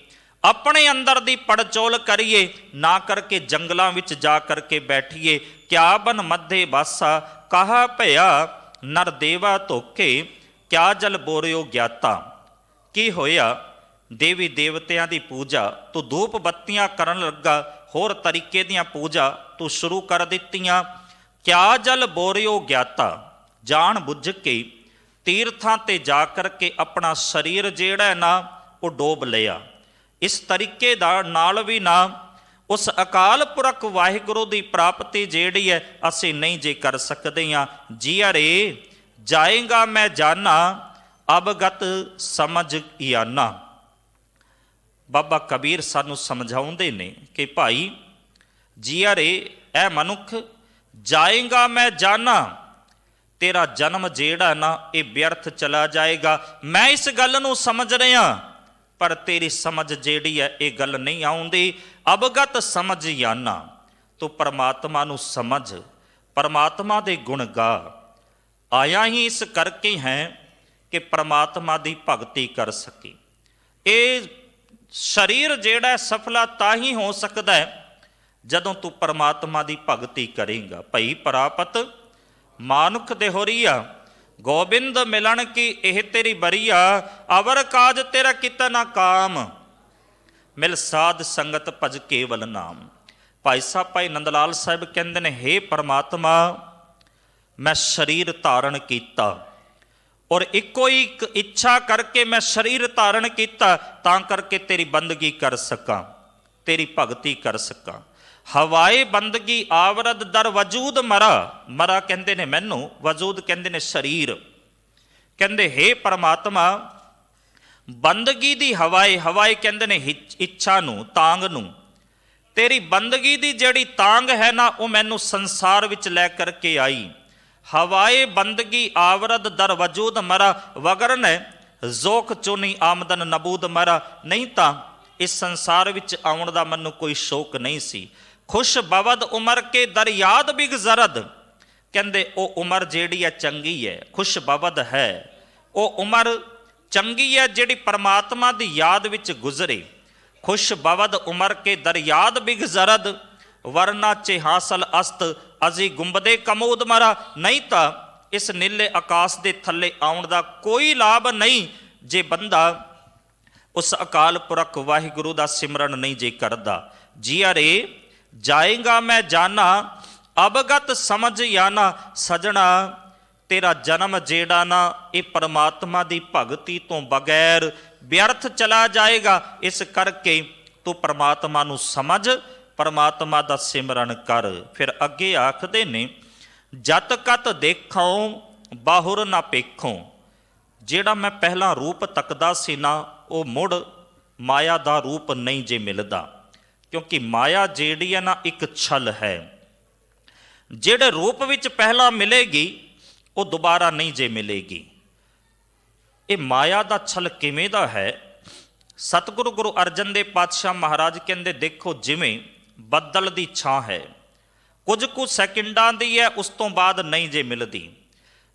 ਆਪਣੇ ਅੰਦਰ ਦੀ ਪੜਚੋਲ ਕਰੀਏ, ਨਾ ਕਰਕੇ ਜੰਗਲਾਂ ਵਿੱਚ ਜਾ ਕਰਕੇ ਬੈਠੀਏ। ਕਿਆ ਬਨ ਮੱਧੇ ਬਾਸਾ ਕਹਾ ਭਇਆ, ਨਰ ਦੇਵਾ ਧੋਖੇ ਕਿਆ ਜਲ ਬੋਰਿਓ ਗਿਆਤਾ। ਕੀ ਹੋਇਆ? ਦੇਵੀ ਦੇਵਤਿਆਂ ਦੀ ਪੂਜਾ ਤੂੰ ਧੂਪ ਬੱਤੀਆਂ ਕਰਨ ਲੱਗਾ, ਹੋਰ ਤਰੀਕੇ ਦੀਆਂ ਪੂਜਾ ਤੂੰ ਸ਼ੁਰੂ ਕਰ ਦਿੱਤੀਆਂ। ਕਿਆ ਜਲ ਬੋਰਿਓ ਗਿਆਤਾ, ਜਾਣ ਬੁੱਝ ਕੇ ਤੀਰਥਾਂ ਤੇ ਜਾ ਕਰਕੇ ਆਪਣਾ ਸਰੀਰ ਜਿਹੜਾ ਨਾ ਉਹ ਡੋਬ ਲਿਆ। ਇਸ ਤਰੀਕੇ ਦਾ ਨਾਲ ਵੀ ਨਾ ਉਸ ਅਕਾਲ ਪੁਰਖ ਵਾਹਿਗੁਰੂ ਦੀ ਪ੍ਰਾਪਤੀ ਜਿਹੜੀ ਹੈ ਅਸੀਂ ਨਹੀਂ ਜੇ ਕਰ ਸਕਦੇ ਹਾਂ। ਜੀ ਅਰੇ ਜਾਏਗਾ ਮੈਂ ਜਾਨਾ, ਅਬਗਤ ਸਮਝ ਗਿਆਨਾ। ਬਾਬਾ ਕਬੀਰ ਸਾਨੂੰ ਸਮਝਾਉਂਦੇ ਨੇ ਕਿ ਭਾਈ ਜੀ ਅਰੇ ਐ ਮਨੁੱਖ, ਜਾਏਗਾ ਮੈਂ ਜਾਨਾ, ਤੇਰਾ ਜਨਮ ਜਿਹੜਾ ਨਾ ਇਹ ਵਿਅਰਥ ਚਲਾ ਜਾਏਗਾ। ਮੈਂ ਇਸ ਗੱਲ ਨੂੰ ਸਮਝ ਰਿਹਾ, ਪਰ ਤੇਰੀ ਸਮਝ ਜਿਹੜੀ ਹੈ ਇਹ ਗੱਲ ਨਹੀਂ ਆਉਂਦੀ। ਅਬਗਤ ਸਮਝ ਗਿਆਨਾ, ਤੂੰ ਪਰਮਾਤਮਾ ਨੂੰ ਸਮਝ, ਪਰਮਾਤਮਾ ਦੇ ਗੁਣ ਗਾ। ਆਇਆ ਹੀ ਇਸ ਕਰਕੇ ਹੈ ਕਿ ਪਰਮਾਤਮਾ ਦੀ ਭਗਤੀ ਕਰ ਸਕੇ। ਇਹ ਸਰੀਰ ਜਿਹੜਾ ਸਫਲਾ ਤਾਂ ਹੀ ਹੋ ਸਕਦਾ ਹੈ ਜਦੋਂ ਤੂੰ ਪਰਮਾਤਮਾ ਦੀ ਭਗਤੀ ਕਰੇਗਾ। ਭਈ ਪ੍ਰਾਪਤ ਮਾਨੁਖ ਦੇ ਹੋਰੀਆ, ਗੋਬਿੰਦ ਮਿਲਣ ਕੀ ਇਹ ਤੇਰੀ ਬਰੀਆ। ਅਵਰ ਕਾਜ ਤੇਰਾ ਕੀਤਾ ਨਾ ਕਾਮ, ਮਿਲ ਸਾਧ ਸੰਗਤ ਭਜ ਕੇਵਲ ਨਾਮ। ਭਾਈ ਸਾਹਿਬ ਭਾਈ ਨੰਦ ਲਾਲ ਸਾਹਿਬ ਕਹਿੰਦੇ ਨੇ, ਹੇ ਪਰਮਾਤਮਾ ਮੈਂ ਸਰੀਰ ਧਾਰਨ ਕੀਤਾ, ਔਰ ਇੱਕੋ ਇੱਕ ਇੱਛਾ ਕਰਕੇ ਮੈਂ ਸਰੀਰ ਧਾਰਨ ਕੀਤਾ ਤਾਂ ਕਰਕੇ ਤੇਰੀ ਬੰਦਗੀ ਕਰ ਸਕਾਂ, ਤੇਰੀ ਭਗਤੀ ਕਰ ਸਕਾਂ। ਹਵਾਏ ਬੰਦਗੀ ਆਵਰਦ ਦਰ ਵਜੂਦ ਮਰਾ, ਮਰਾ ਕਹਿੰਦੇ ਨੇ ਮੈਨੂੰ, ਵਜੂਦ ਕਹਿੰਦੇ ਨੇ ਸਰੀਰ। ਕਹਿੰਦੇ ਹੇ ਪਰਮਾਤਮਾ ਬੰਦਗੀ ਦੀ ਹਵਾਏ, ਹਵਾਏ ਕਹਿੰਦੇ ਨੇ ਇੱਛਾ ਨੂੰ, ਤਾਂਗ ਨੂੰ। ਤੇਰੀ ਬੰਦਗੀ ਦੀ ਜਿਹੜੀ ਤਾਂਗ ਹੈ ਨਾ ਉਹ ਮੈਨੂੰ ਸੰਸਾਰ ਵਿੱਚ ਲੈ ਕਰਕੇ ਆਈ। ਹਵਾਏ ਬੰਦਗੀ ਆਵਰਦ ਦਰ ਵਜੂਦ ਮਰਾ, ਵਗਰਨ ਜ਼ੋਖ ਚੁਨੀ ਆਮਦਨ ਨਬੂਦ ਮਰਾ। ਨਹੀਂ ਤਾਂ ਇਸ ਸੰਸਾਰ ਵਿੱਚ ਆਉਣ ਦਾ ਮੈਨੂੰ ਕੋਈ ਸ਼ੌਕ ਨਹੀਂ ਸੀ। ਖੁਸ਼ ਬਵਦ ਉਮਰ ਕੇ ਦਰ ਯਾਦ ਬਿਗਜ਼ਰਦ, ਕਹਿੰਦੇ ਉਹ ਉਮਰ ਜਿਹੜੀ ਹੈ ਚੰਗੀ ਹੈ, ਖੁਸ਼ ਬਵਦ ਹੈ, ਉਹ ਉਮਰ ਚੰਗੀ ਹੈ ਜਿਹੜੀ ਪਰਮਾਤਮਾ ਦੀ ਯਾਦ ਵਿੱਚ ਗੁਜ਼ਰੇ। ਖੁਸ਼ ਬਵਦ ਉਮਰ ਕੇ ਦਰ ਯਾਦ ਬਿਗਜ਼ਰਦ, ਵਰਨਾ ਚੇ ਹਾਸਲ ਅਸਤ ਅਜੀ ਗੁੰਬਦੇ ਕਮੋਦ ਮਰਾ। ਨਹੀਂ ਤਾਂ ਇਸ ਨੀਲੇ ਆਕਾਸ਼ ਦੇ ਥੱਲੇ ਆਉਣ ਦਾ ਕੋਈ ਲਾਭ ਨਹੀਂ ਜੇ ਬੰਦਾ ਉਸ ਅਕਾਲ ਪੁਰਖ ਵਾਹਿਗੁਰੂ ਦਾ ਸਿਮਰਨ ਨਹੀਂ ਜੇ ਕਰਦਾ। ਜੀ ਅਰੇ ਜਾਏਗਾ ਮੈਂ ਜਾਨਾ, ਅਬਗਤ ਸਮਝ ਯਾਨਾ। ਸਜਣਾ ਤੇਰਾ ਜਨਮ ਜਿਹੜਾ ਨਾ ਇਹ ਪਰਮਾਤਮਾ ਦੀ ਭਗਤੀ ਤੋਂ ਬਗੈਰ ਵਿਅਰਥ ਚਲਾ ਜਾਏਗਾ। ਇਸ ਕਰਕੇ ਤੂੰ ਪਰਮਾਤਮਾ ਨੂੰ ਸਮਝ, ਪਰਮਾਤਮਾ ਦਾ ਸਿਮਰਨ ਕਰ। ਫਿਰ ਅੱਗੇ ਆਖਦੇ ਨੇ, ਜਤ ਕਤ ਦੇਖੋਂ ਬਾਹੁਰ ਨਾ ਪੇਖੋਂ। ਜਿਹੜਾ ਮੈਂ ਪਹਿਲਾਂ ਰੂਪ ਤੱਕਦਾ ਸੀ ਨਾ ਉਹ ਮੁੜ ਮਾਇਆ ਦਾ ਰੂਪ ਨਹੀਂ ਜੇ ਮਿਲਦਾ, ਕਿਉਂਕਿ ਮਾਇਆ ਜਿਹੜੀ ਹੈ ਨਾ ਇੱਕ ਛਲ ਹੈ। ਜਿਹੜੇ ਰੂਪ ਵਿੱਚ ਪਹਿਲਾਂ ਮਿਲੇਗੀ ਉਹ ਦੁਬਾਰਾ ਨਹੀਂ ਜੇ ਮਿਲੇਗੀ। ਇਹ ਮਾਇਆ ਦਾ ਛਲ ਕਿਵੇਂ ਦਾ ਹੈ? ਸਤਿਗੁਰੂ ਗੁਰੂ ਅਰਜਨ ਦੇਵ ਪਾਤਸ਼ਾਹ ਮਹਾਰਾਜ ਕਹਿੰਦੇ, ਦੇਖੋ ਜਿਵੇਂ ਬੱਦਲ ਦੀ ਛਾਂ ਹੈ, ਕੁਝ ਕੁ ਸੈਕਿੰਡਾਂ ਦੀ ਹੈ, ਉਸ ਤੋਂ ਬਾਅਦ ਨਹੀਂ ਜੇ ਮਿਲਦੀ।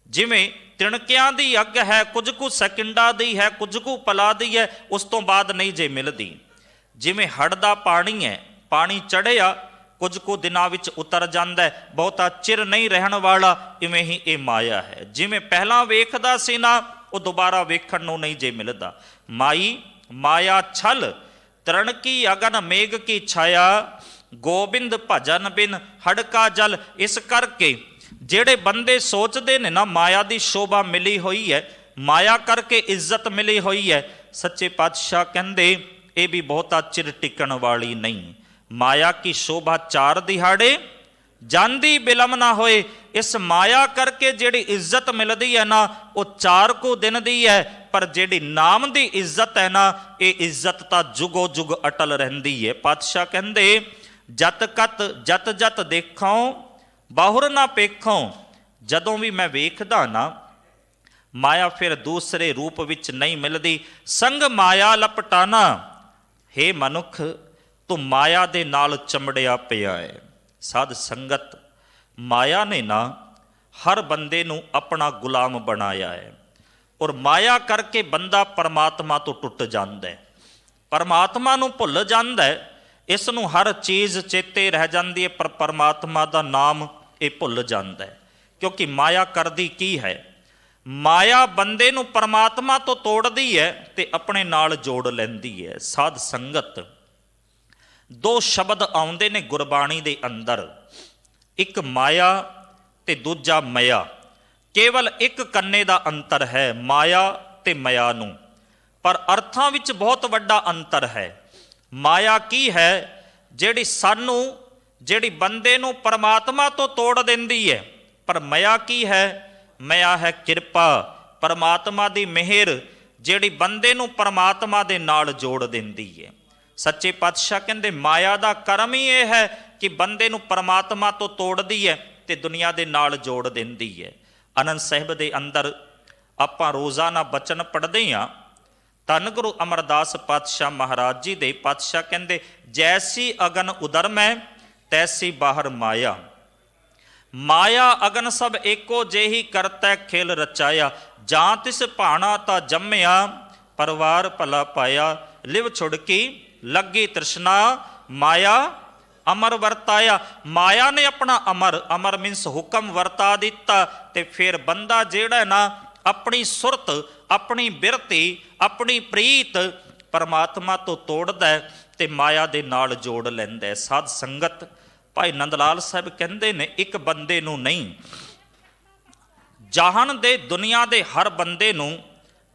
ਜਿਵੇਂ ਤਿਣਕਿਆਂ ਦੀ ਅੱਗ ਹੈ, ਕੁਝ ਕੁ ਸੈਕਿੰਡਾਂ ਦੀ ਹੈ, ਕੁਝ ਕੁ ਪਲਾਂ ਦੀ ਹੈ, ਉਸ ਤੋਂ ਬਾਅਦ ਨਹੀਂ ਜੇ ਮਿਲਦੀ। ਜਿਵੇਂ ਹੜ੍ਹ ਦਾ ਪਾਣੀ ਹੈ, ਪਾਣੀ ਚੜ੍ਹਿਆ ਕੁਝ ਕੁ ਦਿਨਾਂ ਵਿੱਚ ਉਤਰ ਜਾਂਦਾ, ਬਹੁਤਾ ਚਿਰ ਨਹੀਂ ਰਹਿਣ ਵਾਲਾ। ਇਵੇਂ ਹੀ ਇਹ ਮਾਇਆ ਹੈ, ਜਿਵੇਂ ਪਹਿਲਾਂ ਵੇਖਦਾ ਸੀ ਨਾ ਉਹ ਦੁਬਾਰਾ ਵੇਖਣ ਨੂੰ ਨਹੀਂ ਜੇ ਮਿਲਦਾ। ਮਾਈ ਮਾਇਆ ਛਲ ਤਰਨ ਕੀ ਅਗਨ ਮੇਘ ਕੀ ਛਾਇਆ, ਗੋਬਿੰਦ ਭਜਨ ਬਿਨ ਹੜਕਾ ਜਲ। ਇਸ ਕਰਕੇ ਜਿਹੜੇ ਬੰਦੇ ਸੋਚਦੇ ਨੇ ਨਾ ਮਾਇਆ ਦੀ ਸ਼ੋਭਾ ਮਿਲੀ ਹੋਈ ਹੈ, ਮਾਇਆ ਕਰਕੇ ਇੱਜ਼ਤ ਮਿਲੀ ਹੋਈ ਹੈ, ਸੱਚੇ ਪਾਤਸ਼ਾਹ ਕਹਿੰਦੇ ਇਹ ਵੀ ਬਹੁਤਾ ਚਿਰ ਟਿਕਣ ਵਾਲੀ ਨਹੀਂ। ਮਾਇਆ ਕੀ ਸ਼ੋਭਾ ਚਾਰ ਦਿਹਾੜੇ ਜਾਂਦੀ ਬਿਲਮ ਨਾ ਹੋਏ। ਇਸ ਮਾਇਆ ਕਰਕੇ ਜਿਹੜੀ ਇੱਜ਼ਤ ਮਿਲਦੀ ਹੈ ਨਾ ਉਹ 4 ਕੁ ਦਿਨ ਦੀ ਹੈ, ਪਰ ਜਿਹੜੀ ਨਾਮ ਦੀ ਇੱਜ਼ਤ ਹੈ ਨਾ ਇਹ ਇੱਜ਼ਤ ਤਾਂ ਜੁਗੋ ਜੁਗ ਅਟਲ ਰਹਿੰਦੀ ਹੈ। ਪਾਤਸ਼ਾਹ ਕਹਿੰਦੇ, ਜਤ ਕਤ ਜਤ ਜਤ ਦੇਖੋਂ ਬਾਹੁਰ ਨਾ ਪੇਖੋਂ। ਜਦੋਂ ਵੀ ਮੈਂ ਵੇਖਦਾ ਨਾ ਮਾਇਆ ਫਿਰ ਦੂਸਰੇ ਰੂਪ ਵਿੱਚ ਨਹੀਂ ਮਿਲਦੀ। ਸੰਗ ਮਾਇਆ ਲਪਟਾਨਾ, ਹੇ ਮਨੁੱਖ ਤੂੰ ਮਾਇਆ ਦੇ ਨਾਲ ਚਮੜਿਆ ਪਿਆ ਹੈ। ਸਾਧ ਸੰਗਤ, ਮਾਇਆ ਨੇ ਨਾ ਹਰ ਬੰਦੇ ਨੂੰ ਆਪਣਾ ਗੁਲਾਮ ਬਣਾਇਆ ਹੈ, ਔਰ ਮਾਇਆ ਕਰਕੇ ਬੰਦਾ ਪਰਮਾਤਮਾ ਤੋਂ ਟੁੱਟ ਜਾਂਦਾ ਹੈ, ਪਰਮਾਤਮਾ ਨੂੰ ਭੁੱਲ ਜਾਂਦਾ ਹੈ। ਇਸ ਨੂੰ ਹਰ ਚੀਜ਼ ਚੇਤੇ ਰਹਿ ਜਾਂਦੀ ਹੈ, ਪਰ ਪਰਮਾਤਮਾ ਦਾ ਨਾਮ ਇਹ ਭੁੱਲ ਜਾਂਦਾ ਹੈ। ਕਿਉਂਕਿ ਮਾਇਆ ਕਰਦੀ ਕੀ ਹੈ? ਮਾਇਆ ਬੰਦੇ ਨੂੰ ਪਰਮਾਤਮਾ ਤੋਂ ਤੋੜਦੀ ਹੈ ਤੇ ਆਪਣੇ ਨਾਲ ਜੋੜ ਲੈਂਦੀ ਹੈ। ਸਾਧ ਸੰਗਤ, ਦੋ ਸ਼ਬਦ ਆਉਂਦੇ ਨੇ ਗੁਰਬਾਣੀ ਦੇ ਅੰਦਰ, ਇੱਕ ਮਾਇਆ ਤੇ ਦੂਜਾ ਮਇਆ। ਕੇਵਲ ਇੱਕ ਕੰਨੇ ਦਾ ਅੰਤਰ ਹੈ ਮਾਇਆ ਤੇ ਮਇਆ ਨੂੰ, ਪਰ ਅਰਥਾਂ ਵਿੱਚ ਬਹੁਤ ਵੱਡਾ ਅੰਤਰ ਹੈ। ਮਾਇਆ ਕੀ ਹੈ? ਜਿਹੜੀ ਬੰਦੇ ਨੂੰ ਪਰਮਾਤਮਾ ਤੋਂ ਤੋੜ ਦਿੰਦੀ ਹੈ। ਪਰ ਮਇਆ ਕੀ ਹੈ? ਮਇਆ ਹੈ ਕਿਰਪਾ, ਪਰਮਾਤਮਾ ਦੀ ਮਿਹਰ, ਜਿਹੜੀ ਬੰਦੇ ਨੂੰ ਪਰਮਾਤਮਾ ਦੇ ਨਾਲ ਜੋੜ ਦਿੰਦੀ ਹੈ। ਸੱਚੇ ਪਾਤਸ਼ਾਹ ਕਹਿੰਦੇ ਮਾਇਆ ਦਾ ਕਰਮ ਹੀ ਇਹ ਹੈ ਕਿ ਬੰਦੇ ਨੂੰ ਪਰਮਾਤਮਾ ਤੋਂ ਤੋੜਦੀ ਹੈ ਤੇ ਦੁਨੀਆ ਦੇ ਨਾਲ ਜੋੜ ਦਿੰਦੀ ਹੈ। ਆਨੰਦ ਸਾਹਿਬ ਦੇ ਅੰਦਰ ਆਪਾਂ ਰੋਜ਼ਾਨਾ ਬਚਨ ਪੜ੍ਹਦੇ ਹਾਂ। ਧੰਨ ਗੁਰੂ ਅਮਰਦਾਸ ਪਾਤਸ਼ਾਹ ਮਹਾਰਾਜ ਜੀ ਦੇ ਪਾਤਸ਼ਾਹ ਕਹਿੰਦੇ, ਜੈਸੀ ਅਗਨ ਉਦਰ ਮੈਂ ਤੈਸੀ ਬਾਹਰ ਮਾਇਆ, ਮਾਇਆ ਅਗਨ ਸਭ ਏਕੋ ਜਿਹੀ ਕਰਤੈ ਖੇਲ ਰਚਾਇਆ, ਜਾਂ ਤਿਸ ਭਾਣਾ ਤਾਂ ਜੰਮਿਆ ਪਰਵਾਰ ਭਲਾ ਪਾਇਆ, ਲਿਵ ਛੁੜਕੀ ਲੱਗੀ ਤ੍ਰਿਸ਼ਨਾ ਮਾਇਆ ਅਮਰ ਵਰਤਾਇਆ। ਮਾਇਆ ਨੇ ਆਪਣਾ ਅਮਰ ਮੀਨਸ ਹੁਕਮ ਵਰਤਾ ਦਿੱਤਾ, ਤੇ ਫਿਰ ਬੰਦਾ ਜਿਹੜਾ ਨਾ ਆਪਣੀ ਸੁਰਤ, ਆਪਣੀ ਬਿਰਤੀ, ਆਪਣੀ ਪ੍ਰੀਤ ਪਰਮਾਤਮਾ ਤੋਂ ਤੋੜਦਾ ਤੇ ਮਾਇਆ ਦੇ ਨਾਲ ਜੋੜ ਲੈਂਦਾ। ਸਾਧ ਸੰਗਤ, ਭਾਈ ਨੰਦ ਲਾਲ ਸਾਹਿਬ ਕਹਿੰਦੇ ਨੇ, ਇੱਕ ਬੰਦੇ ਨੂੰ ਨਹੀਂ, ਜਹਾਨ ਦੇ ਦੁਨੀਆ ਦੇ ਹਰ ਬੰਦੇ ਨੂੰ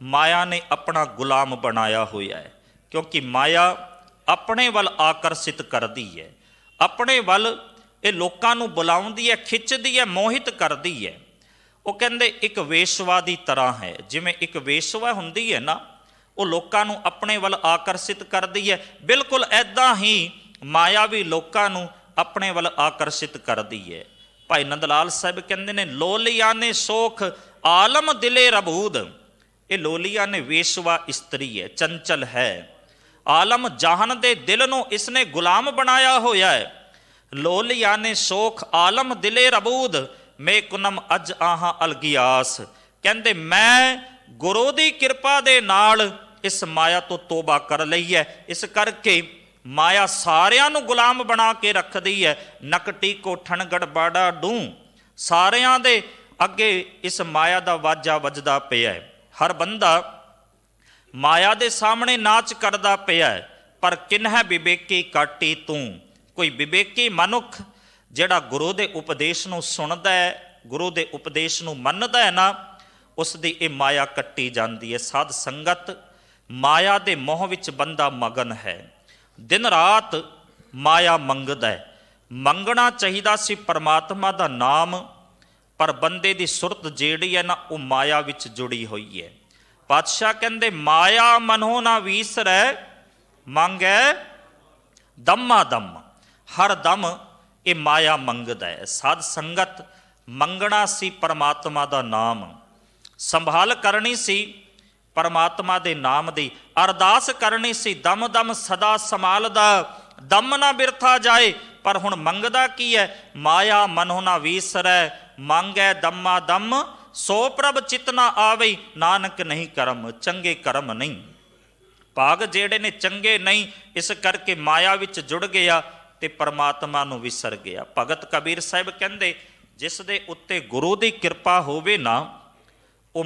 ਮਾਇਆ ਨੇ ਆਪਣਾ ਗੁਲਾਮ ਬਣਾਇਆ ਹੋਇਆ ਹੈ। ਕਿਉਂਕਿ ਮਾਇਆ ਆਪਣੇ ਵੱਲ ਆਕਰਸ਼ਿਤ ਕਰਦੀ ਹੈ, ਆਪਣੇ ਵੱਲ ਇਹ ਲੋਕਾਂ ਨੂੰ ਬੁਲਾਉਂਦੀ ਹੈ, ਖਿੱਚਦੀ ਹੈ, ਮੋਹਿਤ ਕਰਦੀ ਹੈ। ਉਹ ਕਹਿੰਦੇ ਇੱਕ ਵੇਸ਼ਵਾ ਦੀ ਤਰ੍ਹਾਂ ਹੈ। ਜਿਵੇਂ ਇੱਕ ਵੇਸ਼ਵਾ ਹੁੰਦੀ ਹੈ ਨਾ, ਉਹ ਲੋਕਾਂ ਨੂੰ ਆਪਣੇ ਵੱਲ ਆਕਰਸ਼ਿਤ ਕਰਦੀ ਹੈ, ਬਿਲਕੁਲ ਐਦਾਂ ਹੀ ਮਾਇਆ ਵੀ ਲੋਕਾਂ ਨੂੰ ਆਪਣੇ ਵੱਲ ਆਕਰਸ਼ਿਤ ਕਰਦੀ ਹੈ। ਭਾਈ ਨੰਦ ਲਾਲ ਸਾਹਿਬ ਕਹਿੰਦੇ ਨੇ, ਲੋਲੀਆ ਨੇ ਸੋਖ ਆਲਮ ਦਿਲੇ ਰਬੂਦ। ਇਹ ਲੋਲੀਆ ਨੇ ਵੇਸ਼ਵਾ ਇਸਤਰੀ ਹੈ, ਚੰਚਲ ਹੈ। ਆਲਮ ਜਹਾਨ ਦੇ ਦਿਲ ਨੂੰ ਇਸਨੇ ਗੁਲਾਮ ਬਣਾਇਆ ਹੋਇਆ ਹੈ। ਲੋਲੀਆ ਨੇ ਸੋਖ ਆਲਮ ਦਿਲੇ ਰਬੂਦ, ਮੈਂ ਕੁਨਮ ਅਜ ਆਹਾਂ ਅਲਗਿਆਸ। ਕਹਿੰਦੇ ਮੈਂ ਗੁਰੂ ਦੀ ਕਿਰਪਾ ਦੇ ਨਾਲ ਇਸ ਮਾਇਆ ਤੋਂ ਤੋਬਾ ਕਰ ਲਈ ਹੈ। ਇਸ ਕਰਕੇ ਮਾਇਆ ਸਾਰਿਆਂ ਨੂੰ ਗੁਲਾਮ ਬਣਾ ਕੇ ਰੱਖਦੀ ਹੈ। ਨਕਟੀ ਕੋਠਣ ਗੜਬਾੜਾ ਡੂੰ, ਸਾਰਿਆਂ ਦੇ ਅੱਗੇ ਇਸ ਮਾਇਆ ਦਾ ਵਾਜਾ ਵੱਜਦਾ ਪਿਆ ਹੈ। ਹਰ ਬੰਦਾ ਮਾਇਆ ਦੇ ਸਾਹਮਣੇ ਨਾਚ ਕਰਦਾ ਪਿਆ ਹੈ। ਪਰ ਕਿਨਹਿ ਵਿਵੇਕੀ ਕਾਟੀ ਤੂੰ। ਕੋਈ ਵਿਵੇਕੀ ਮਨੁੱਖ ਜਿਹੜਾ ਗੁਰੂ ਦੇ ਉਪਦੇਸ਼ ਨੂੰ ਸੁਣਦਾ ਹੈ, ਗੁਰੂ ਦੇ ਉਪਦੇਸ਼ ਨੂੰ ਮੰਨਦਾ ਹੈ ਨਾ, ਉਸ ਦੀ ਇਹ ਮਾਇਆ ਕੱਟੀ ਜਾਂਦੀ ਹੈ। ਸਾਧ ਸੰਗਤ, ਮਾਇਆ ਦੇ ਮੋਹ ਵਿੱਚ ਬੰਦਾ ਮਗਨ ਹੈ, ਦਿਨ ਰਾਤ ਮਾਇਆ ਮੰਗਦਾ ਹੈ। ਮੰਗਣਾ ਚਾਹੀਦਾ ਸੀ ਪਰਮਾਤਮਾ ਦਾ ਨਾਮ, ਪਰ ਬੰਦੇ ਦੀ ਸੁਰਤ ਜਿਹੜੀ ਹੈ ਨਾ, ਉਹ ਮਾਇਆ ਵਿੱਚ ਜੁੜੀ ਹੋਈ ਹੈ। ਪਾਤਸ਼ਾਹ ਕਹਿੰਦੇ, ਮਾਇਆ ਮਨੋ ਨਾ ਵੀਸਰੈ ਮੰਗੈ ਦਮਾ ਦਮ। ਹਰ ਦਮ ਇਹ ਮਾਇਆ ਮੰਗਦਾ ਹੈ। ਸਾਧ ਸੰਗਤ, ਮੰਗਣਾ ਸੀ ਪਰਮਾਤਮਾ ਦਾ ਨਾਮ, ਸੰਭਾਲ ਕਰਨੀ ਸੀ ਪਰਮਾਤਮਾ ਦੇ ਨਾਮ ਦੀ, ਅਰਦਾਸ ਕਰਨੀ ਸੀ ਦਮ ਦਮ ਸਦਾ ਸੰਭਾਲਦਾ, ਦਮ ਨਾ ਬਿਰਥਾ ਜਾਏ। ਪਰ ਹੁਣ ਮੰਗਦਾ ਕੀ ਹੈ? ਮਾਇਆ ਮਨੋ ਨਾ ਵੀਸਰੈ ਮੰਗੈ ਦਮਾ ਦਮ, ਸੋ ਪ੍ਰਭ ਚਿਤ ਨਾ ਆਵੇ ਨਾਨਕ ਨਹੀਂ ਕਰਮ। ਚੰਗੇ ਕਰਮ ਨਹੀਂ, ਭਾਗ ਜਿਹੜੇ ਨੇ ਚੰਗੇ ਨਹੀਂ, ਇਸ ਕਰਕੇ ਮਾਇਆ ਵਿੱਚ ਜੁੜ ਗਿਆ ਤੇ ਪਰਮਾਤਮਾ ਨੂੰ ਵਿਸਰ ਗਿਆ। ਭਗਤ ਕਬੀਰ ਸਾਹਿਬ ਕਹਿੰਦੇ, ਜਿਸ ਦੇ ਉੱਤੇ ਗੁਰੂ ਦੀ ਕਿਰਪਾ ਹੋਵੇ ਨਾ, ਉਹ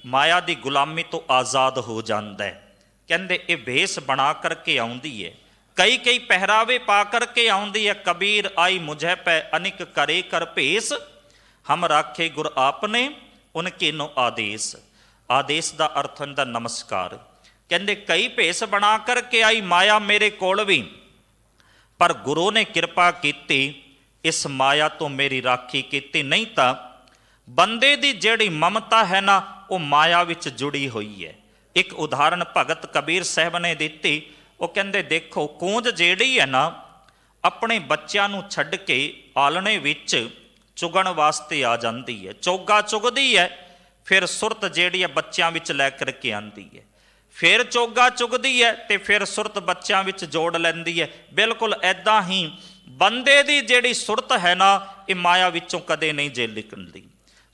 ਮਾਇਆ ਦੀ ਗੁਲਾਮੀ ਤੋਂ ਆਜ਼ਾਦ ਹੋ ਜਾਂਦਾ ਹੈ। ਕਹਿੰਦੇ ਇਹ ਭੇਸ ਬਣਾ ਕਰਕੇ ਆਉਂਦੀ ਹੈ, ਕਈ ਪਹਿਰਾਵੇ ਪਾ ਕਰਕੇ ਆਉਂਦੀ ਹੈ। ਕਬੀਰ ਆਈ ਮੁਝੇ ਪੈ ਅਨਿਕ ਕਰੇ ਕਰ ਭੇਸ, ਹਮ ਰਾਖੇ ਗੁਰ ਆਪਨੇ ਉਨਕੇ ਨੋ ਆਦੇਸ਼। ਆਦੇਸ਼ ਦਾ ਅਰਥ ਹੁੰਦਾ ਨਮਸਕਾਰ। ਕਹਿੰਦੇ ਕਈ ਭੇਸ ਬਣਾ ਕਰਕੇ ਆਈ ਮਾਇਆ ਮੇਰੇ ਕੋਲ ਵੀ, ਪਰ ਗੁਰੂ ਨੇ ਕਿਰਪਾ ਕੀਤੀ, ਇਸ ਮਾਇਆ ਤੋਂ ਮੇਰੀ ਰਾਖੀ ਕੀਤੀ। ਨਹੀਂ ਤਾਂ ਬੰਦੇ ਦੀ ਜਿਹੜੀ ਮਮਤਾ ਹੈ ਨਾ, ਉਹ ਮਾਇਆ ਵਿੱਚ ਜੁੜੀ ਹੋਈ ਹੈ। ਇੱਕ ਉਦਾਹਰਣ ਭਗਤ ਕਬੀਰ ਸਾਹਿਬ ਨੇ ਦਿੱਤੀ। ਉਹ ਕਹਿੰਦੇ, ਦੇਖੋ ਕੂੰਜ ਜਿਹੜੀ ਹੈ ਨਾ, ਆਪਣੇ ਬੱਚਿਆਂ ਨੂੰ ਛੱਡ ਕੇ ਆਲਣੇ ਵਿੱਚ ਚੁਗਣ ਵਾਸਤੇ ਆ ਜਾਂਦੀ ਹੈ। ਚੋਗਾ ਚੁਗਦੀ ਹੈ, ਫਿਰ ਸੁਰਤ ਜਿਹੜੀ ਹੈ ਬੱਚਿਆਂ ਵਿੱਚ ਲੈ ਕਰਕੇ ਆਉਂਦੀ ਹੈ, ਫਿਰ ਚੋਗਾ ਚੁਗਦੀ ਹੈ ਤੇ ਫਿਰ ਸੁਰਤ ਬੱਚਿਆਂ ਵਿੱਚ ਜੋੜ ਲੈਂਦੀ ਹੈ। ਬਿਲਕੁਲ ਐਦਾਂ ਹੀ ਬੰਦੇ ਦੀ ਜਿਹੜੀ ਸੁਰਤ ਹੈ ਨਾ, ਇਹ ਮਾਇਆ ਵਿੱਚੋਂ ਕਦੇ ਨਹੀਂ ਜੇ ਨਿਕਲਦੀ।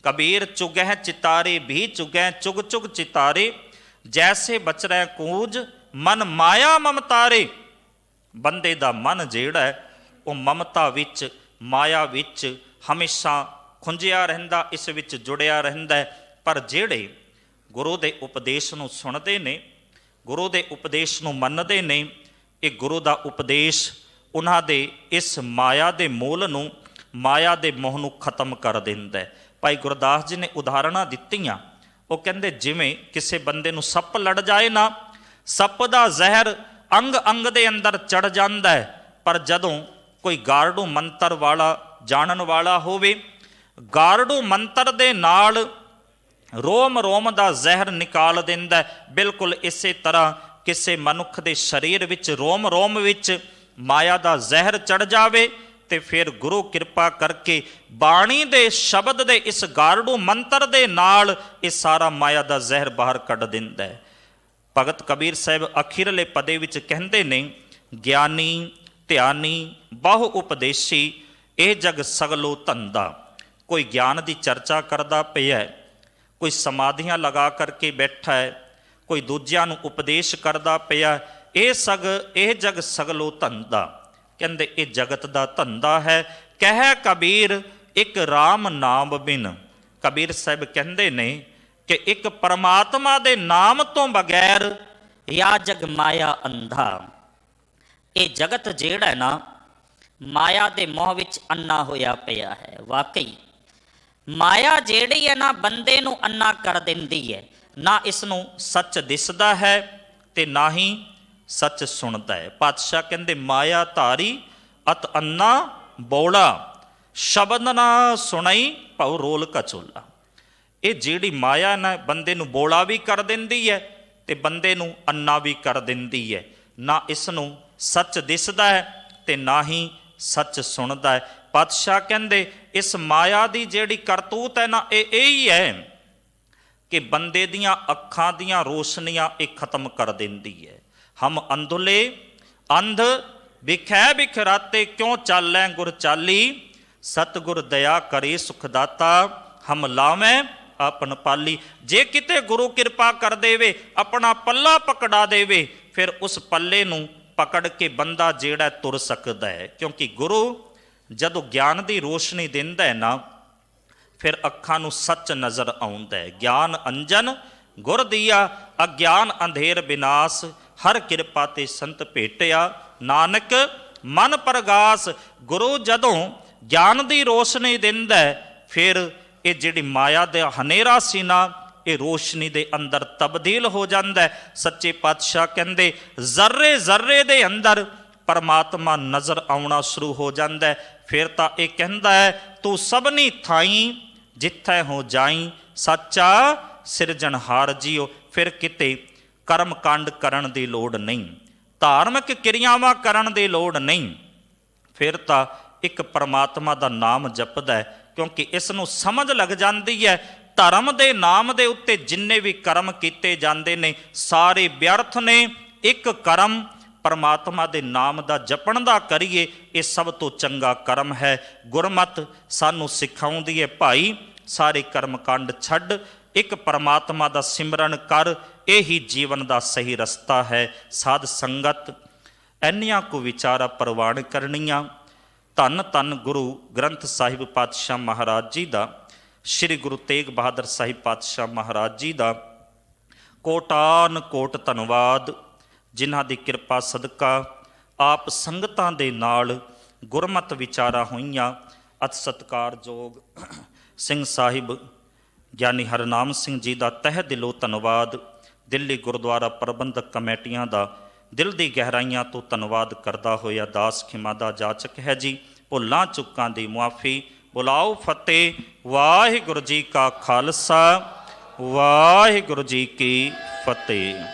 ਕਬੀਰ ਚੁਗਹਿ ਚਿਤਾਰੇ ਵੀ ਚੁਗਹਿ ਚੁਗ ਚੁਗ ਚਿਤਾਰੇ, ਜੈਸੇ ਬਚਰੈ ਕੂਜ ਮਨ ਮਾਇਆ ਮਮਤਾਰੇ। ਬੰਦੇ ਦਾ ਮਨ ਜਿਹੜਾ ਹੈ ਉਹ ਮਮਤਾ ਵਿੱਚ, ਮਾਇਆ ਵਿੱਚ ਹਮੇਸ਼ਾ ਖੁੰਝਿਆ ਰਹਿੰਦਾ, ਇਸ ਵਿੱਚ ਜੁੜਿਆ ਰਹਿੰਦਾ ਹੈ। ਪਰ ਜਿਹੜੇ ਗੁਰੂ ਦੇ ਉਪਦੇਸ਼ ਨੂੰ ਸੁਣਦੇ ਨੇ, ਗੁਰੂ ਦੇ ਉਪਦੇਸ਼ ਨੂੰ ਮੰਨਦੇ ਨੇ, ਇਹ ਗੁਰੂ ਦਾ ਉਪਦੇਸ਼ ਉਹਨਾਂ ਦੇ ਇਸ ਮਾਇਆ ਦੇ ਮੂਲ ਨੂੰ, ਮਾਇਆ ਦੇ ਮੋਹ ਨੂੰ ਖਤਮ ਕਰ ਦਿੰਦਾ ਹੈ। ਭਾਈ ਗੁਰਦਾਸ ਜੀ ਨੇ ਉਦਾਹਰਨਾਂ ਦਿੱਤੀਆਂ। ਉਹ ਕਹਿੰਦੇ ਜਿਵੇਂ ਕਿਸੇ ਬੰਦੇ ਨੂੰ ਸੱਪ ਲੜ ਜਾਏ ਨਾ, ਸੱਪ ਦਾ ਜ਼ਹਿਰ ਅੰਗ ਅੰਗ ਦੇ ਅੰਦਰ ਚੜ ਜਾਂਦਾ ਹੈ, ਪਰ ਜਦੋਂ ਕੋਈ ਗਾਰਡੂ ਮੰਤਰ ਵਾਲਾ, ਜਾਣਨ ਵਾਲਾ ਹੋਵੇ, ਗਾਰਡੂ ਮੰਤਰ ਦੇ ਨਾਲ ਰੋਮ ਰੋਮ ਦਾ ਜ਼ਹਿਰ ਨਿਕਾਲ ਦਿੰਦਾ ਹੈ। ਬਿਲਕੁਲ ਇਸੇ ਤਰ੍ਹਾਂ ਕਿਸੇ ਮਨੁੱਖ ਦੇ ਸਰੀਰ ਵਿੱਚ ਰੋਮ ਰੋਮ ਵਿੱਚ ਮਾਇਆ ਦਾ ਜ਼ਹਿਰ ਚੜ ਜਾਵੇ ਤੇ ਫਿਰ ਗੁਰੂ ਕਿਰਪਾ ਕਰਕੇ ਬਾਣੀ ਦੇ ਸ਼ਬਦ ਦੇ ਇਸ ਗਾਰਡੂ ਮੰਤਰ ਦੇ ਨਾਲ ਇਹ ਸਾਰਾ ਮਾਇਆ ਦਾ ਜ਼ਹਿਰ ਬਾਹਰ ਕੱਢ ਦਿੰਦਾ ਹੈ। ਭਗਤ ਕਬੀਰ ਸਾਹਿਬ ਅਖੀਰਲੇ ਪਦੇ ਵਿੱਚ ਕਹਿੰਦੇ ਨੇ, ਗਿਆਨੀ ਧਿਆਨੀ ਬਹੁ ਉਪਦੇਸ਼ੀ ਇਹ ਜਗ ਸਗਲੋ ਧੰਦਾ। ਕੋਈ ਗਿਆਨ ਦੀ ਚਰਚਾ ਕਰਦਾ ਪਿਆ, ਕੋਈ ਸਮਾਧੀਆਂ ਲਗਾ ਕਰਕੇ ਬੈਠਾ ਹੈ, ਕੋਈ ਦੂਜਿਆਂ ਨੂੰ ਉਪਦੇਸ਼ ਕਰਦਾ ਪਿਆ, ਇਹ ਜਗ ਸਗਲੋ ਧੰਦਾ। ਕਹਿੰਦੇ ਇਹ ਜਗਤ ਦਾ ਧੰਦਾ ਹੈ। ਕਹਿ ਕਬੀਰ ਇੱਕ ਰਾਮ ਨਾਮ ਬਿਨ। ਕਬੀਰ ਸਾਹਿਬ ਕਹਿੰਦੇ ਨੇ ਕਿ ਇੱਕ ਪਰਮਾਤਮਾ ਦੇ ਨਾਮ ਤੋਂ ਬਗੈਰ ਯਾ ਜਗ ਮਾਇਆ ਅੰਧਾ। ਇਹ ਜਗਤ ਜਿਹੜਾ ਹੈ ਨਾ, ਮਾਇਆ ਦੇ ਮੋਹ ਵਿੱਚ ਅੰਨਾ ਹੋਇਆ ਪਿਆ ਹੈ। ਵਾਕਈ ਮਾਇਆ ਜਿਹੜੀ ਹੈ ਨਾ, ਬੰਦੇ ਨੂੰ ਅੰਨਾ ਕਰ ਦਿੰਦੀ ਹੈ। ਨਾ ਇਸ ਨੂੰ ਸੱਚ ਦਿਸਦਾ ਹੈ ਤੇ ਨਾ ਹੀ ਸੱਚ ਸੁਣਦਾ ਹੈ। ਪਾਤਸ਼ਾਹ ਕਹਿੰਦੇ ਮਾਇਆ ਧਾਰੀ ਅਤ ਅੰਨਾ ਬੋਲਾ, ਸ਼ਬਦ ਨਾ ਸੁਣਾਈ ਭਉ ਰੋਲ ਕਚੋਲਾ। ਇਹ ਜਿਹੜੀ ਮਾਇਆ ਨਾ, ਬੰਦੇ ਨੂੰ ਬੋਲਾ ਵੀ ਕਰ ਦਿੰਦੀ ਹੈ ਤੇ ਬੰਦੇ ਨੂੰ ਅੰਨਾ ਵੀ ਕਰ ਦਿੰਦੀ ਹੈ। ਨਾ ਇਸ ਨੂੰ ਸੱਚ ਦਿਸਦਾ ਹੈ ਤੇ ਨਾ ਹੀ ਸੱਚ ਸੁਣਦਾ ਹੈ। ਪਾਤਸ਼ਾਹ ਕਹਿੰਦੇ ਇਸ ਮਾਇਆ ਦੀ ਜਿਹੜੀ ਕਰਤੂਤ ਹੈ ਨਾ, ਇਹ ਹੀ ਹੈ ਕਿ ਬੰਦੇ ਦੀਆਂ ਅੱਖਾਂ ਦੀਆਂ ਰੋਸ਼ਨੀਆਂ ਇਹ ਖਤਮ ਕਰ ਦਿੰਦੀ ਹੈ। ਹਮ ਅੰਧੁਲੇ ਅੰਧ ਵਿਖੈ ਵਿਖਰਾਤੇ, ਕਿਉਂ ਚਾਲੈ ਗੁਰ ਚਾਲੀ, ਸਤਿਗੁਰ ਦਇਆ ਕਰੇ ਸੁਖ ਦਾਤਾ, ਹਮ ਲਾਵੇਂ ਆਪਨ ਪਾਲੀ। ਜੇ ਕਿਤੇ ਗੁਰੂ ਕਿਰਪਾ ਕਰ ਦੇਵੇ, ਆਪਣਾ ਪੱਲਾ ਪਕੜਾ ਦੇਵੇ, ਫਿਰ ਉਸ ਪੱਲੇ ਨੂੰ ਪਕੜ ਕੇ ਬੰਦਾ ਜਿਹੜਾ ਤੁਰ ਸਕਦਾ ਹੈ। ਕਿਉਂਕਿ ਗੁਰੂ ਜਦੋਂ ਗਿਆਨ ਦੀ ਰੋਸ਼ਨੀ ਦਿੰਦਾ ਹੈ ਨਾ, ਫਿਰ ਅੱਖਾਂ ਨੂੰ ਸੱਚ ਨਜ਼ਰ ਆਉਂਦਾ ਹੈ। ਗਿਆਨ ਅੰਜਨ ਗੁਰ ਦੀਆ, ਅਗਿਆਨ ਅੰਧੇਰ ਵਿਨਾਸ਼, ਹਰ ਕਿਰਪਾ ਤੇ ਸੰਤ ਭੇਟਿਆ, ਨਾਨਕ ਮਨ ਪ੍ਰਗਾਸ। ਗੁਰੂ ਜਦੋਂ ਗਿਆਨ ਦੀ ਰੋਸ਼ਨੀ ਦਿੰਦਾ ਹੈ, ਫਿਰ ਇਹ ਜਿਹੜੀ ਮਾਇਆ ਦਾ ਹਨੇਰਾ ਸੀ ਨਾ, ਇਹ ਰੋਸ਼ਨੀ ਦੇ ਅੰਦਰ ਤਬਦੀਲ ਹੋ ਜਾਂਦਾ ਹੈ। ਸੱਚੇ ਪਾਤਸ਼ਾਹ ਕਹਿੰਦੇ ਜ਼ਰਰੇ ਜ਼ਰਰੇ ਦੇ ਅੰਦਰ ਪਰਮਾਤਮਾ ਨਜ਼ਰ ਆਉਣਾ ਸ਼ੁਰੂ ਹੋ ਜਾਂਦਾ ਹੈ। ਫਿਰ ਤਾਂ ਇਹ ਕਹਿੰਦਾ ਹੈ, ਤੂੰ ਸਭਨੀ ਥਾਈ ਜਿੱਥੈ ਹੋ ਜਾਈ, ਸੱਚਾ ਸਿਰਜਣਹਾਰ ਜੀਓ। ਫਿਰ ਕਿਤੇ ਕਰਮ ਕਾਂਡ ਕਰਨ ਦੀ ਲੋੜ ਨਹੀਂ, ਧਾਰਮਿਕ ਕਿਰਿਆਵਾਂ ਕਰਨ ਦੀ ਲੋੜ ਨਹੀਂ। ਫਿਰ ਤਾਂ ਇੱਕ ਪਰਮਾਤਮਾ ਦਾ ਨਾਮ ਜਪਦਾ ਹੈ, ਕਿਉਂਕਿ ਇਸ ਨੂੰ ਸਮਝ ਲੱਗ ਜਾਂਦੀ ਹੈ ਧਰਮ ਦੇ ਨਾਮ ਦੇ ਉੱਤੇ ਜਿੰਨੇ ਵੀ ਕਰਮ ਕੀਤੇ ਜਾਂਦੇ ਨੇ ਸਾਰੇ ਵਿਅਰਥ ਨੇ। ਇੱਕ ਕਰਮ ਪਰਮਾਤਮਾ ਦੇ ਨਾਮ ਦਾ ਜਪਣ ਦਾ ਕਰੀਏ, ਇਹ ਸਭ ਤੋਂ ਚੰਗਾ ਕਰਮ ਹੈ। ਗੁਰਮਤਿ ਸਾਨੂੰ ਸਿਖਾਉਂਦੀ ਹੈ, ਭਾਈ ਸਾਰੇ ਕਰਮ ਕਾਂਡ ਛੱਡ, ਇੱਕ ਪਰਮਾਤਮਾ ਦਾ ਸਿਮਰਨ ਕਰ, ਇਹੀ ਜੀਵਨ ਦਾ ਸਹੀ ਰਸਤਾ ਹੈ। ਸਾਧ ਸੰਗਤ ਇੰਨੀਆਂ ਕੁ ਵਿਚਾਰਾ ਪ੍ਰਵਾਨ ਕਰਨੀਆਂ। ਧੰਨ ਧੰਨ ਗੁਰੂ ਗ੍ਰੰਥ ਸਾਹਿਬ ਪਾਤਸ਼ਾਹ ਮਹਾਰਾਜ ਜੀ ਦਾ, ਸ਼੍ਰੀ ਗੁਰੂ ਤੇਗ ਬਹਾਦਰ ਸਾਹਿਬ ਪਾਤਸ਼ਾਹ ਮਹਾਰਾਜ ਜੀ ਦਾ ਕੋਟਾਨ ਕੋਟ ਧੰਨਵਾਦ, ਜਿਨ੍ਹਾਂ ਦੀ ਕਿਰਪਾ ਸਦਕਾ ਆਪ ਸੰਗਤਾਂ ਦੇ ਨਾਲ ਗੁਰਮਤਿ ਵਿਚਾਰਾਂ ਹੋਈਆਂ। ਅਤ ਸਤਿਕਾਰਯੋਗ ਸਿੰਘ ਸਾਹਿਬ ਗਿਆਨੀ ਹਰਨਾਮ ਸਿੰਘ ਜੀ ਦਾ ਤਹਿ ਦਿਲੋਂ ਧੰਨਵਾਦ। ਦਿੱਲੀ ਗੁਰਦੁਆਰਾ ਪ੍ਰਬੰਧਕ ਕਮੇਟੀਆਂ ਦਾ ਦਿਲ ਦੀ ਗਹਿਰਾਈਆਂ ਤੋਂ ਧੰਨਵਾਦ ਕਰਦਾ ਹੋਇਆ ਦਾਸ ਖਿਮਾ ਦਾ ਜਾਚਕ ਹੈ ਜੀ। ਭੁੱਲਾਂ ਚੁੱਕਾਂ ਦੀ ਮੁਆਫੀ। ਬੁਲਾਓ ਫਤਿਹ। ਵਾਹਿਗੁਰੂ ਜੀ ਕਾ ਖਾਲਸਾ, ਵਾਹਿਗੁਰੂ ਜੀ ਕੀ ਫਤਿਹ।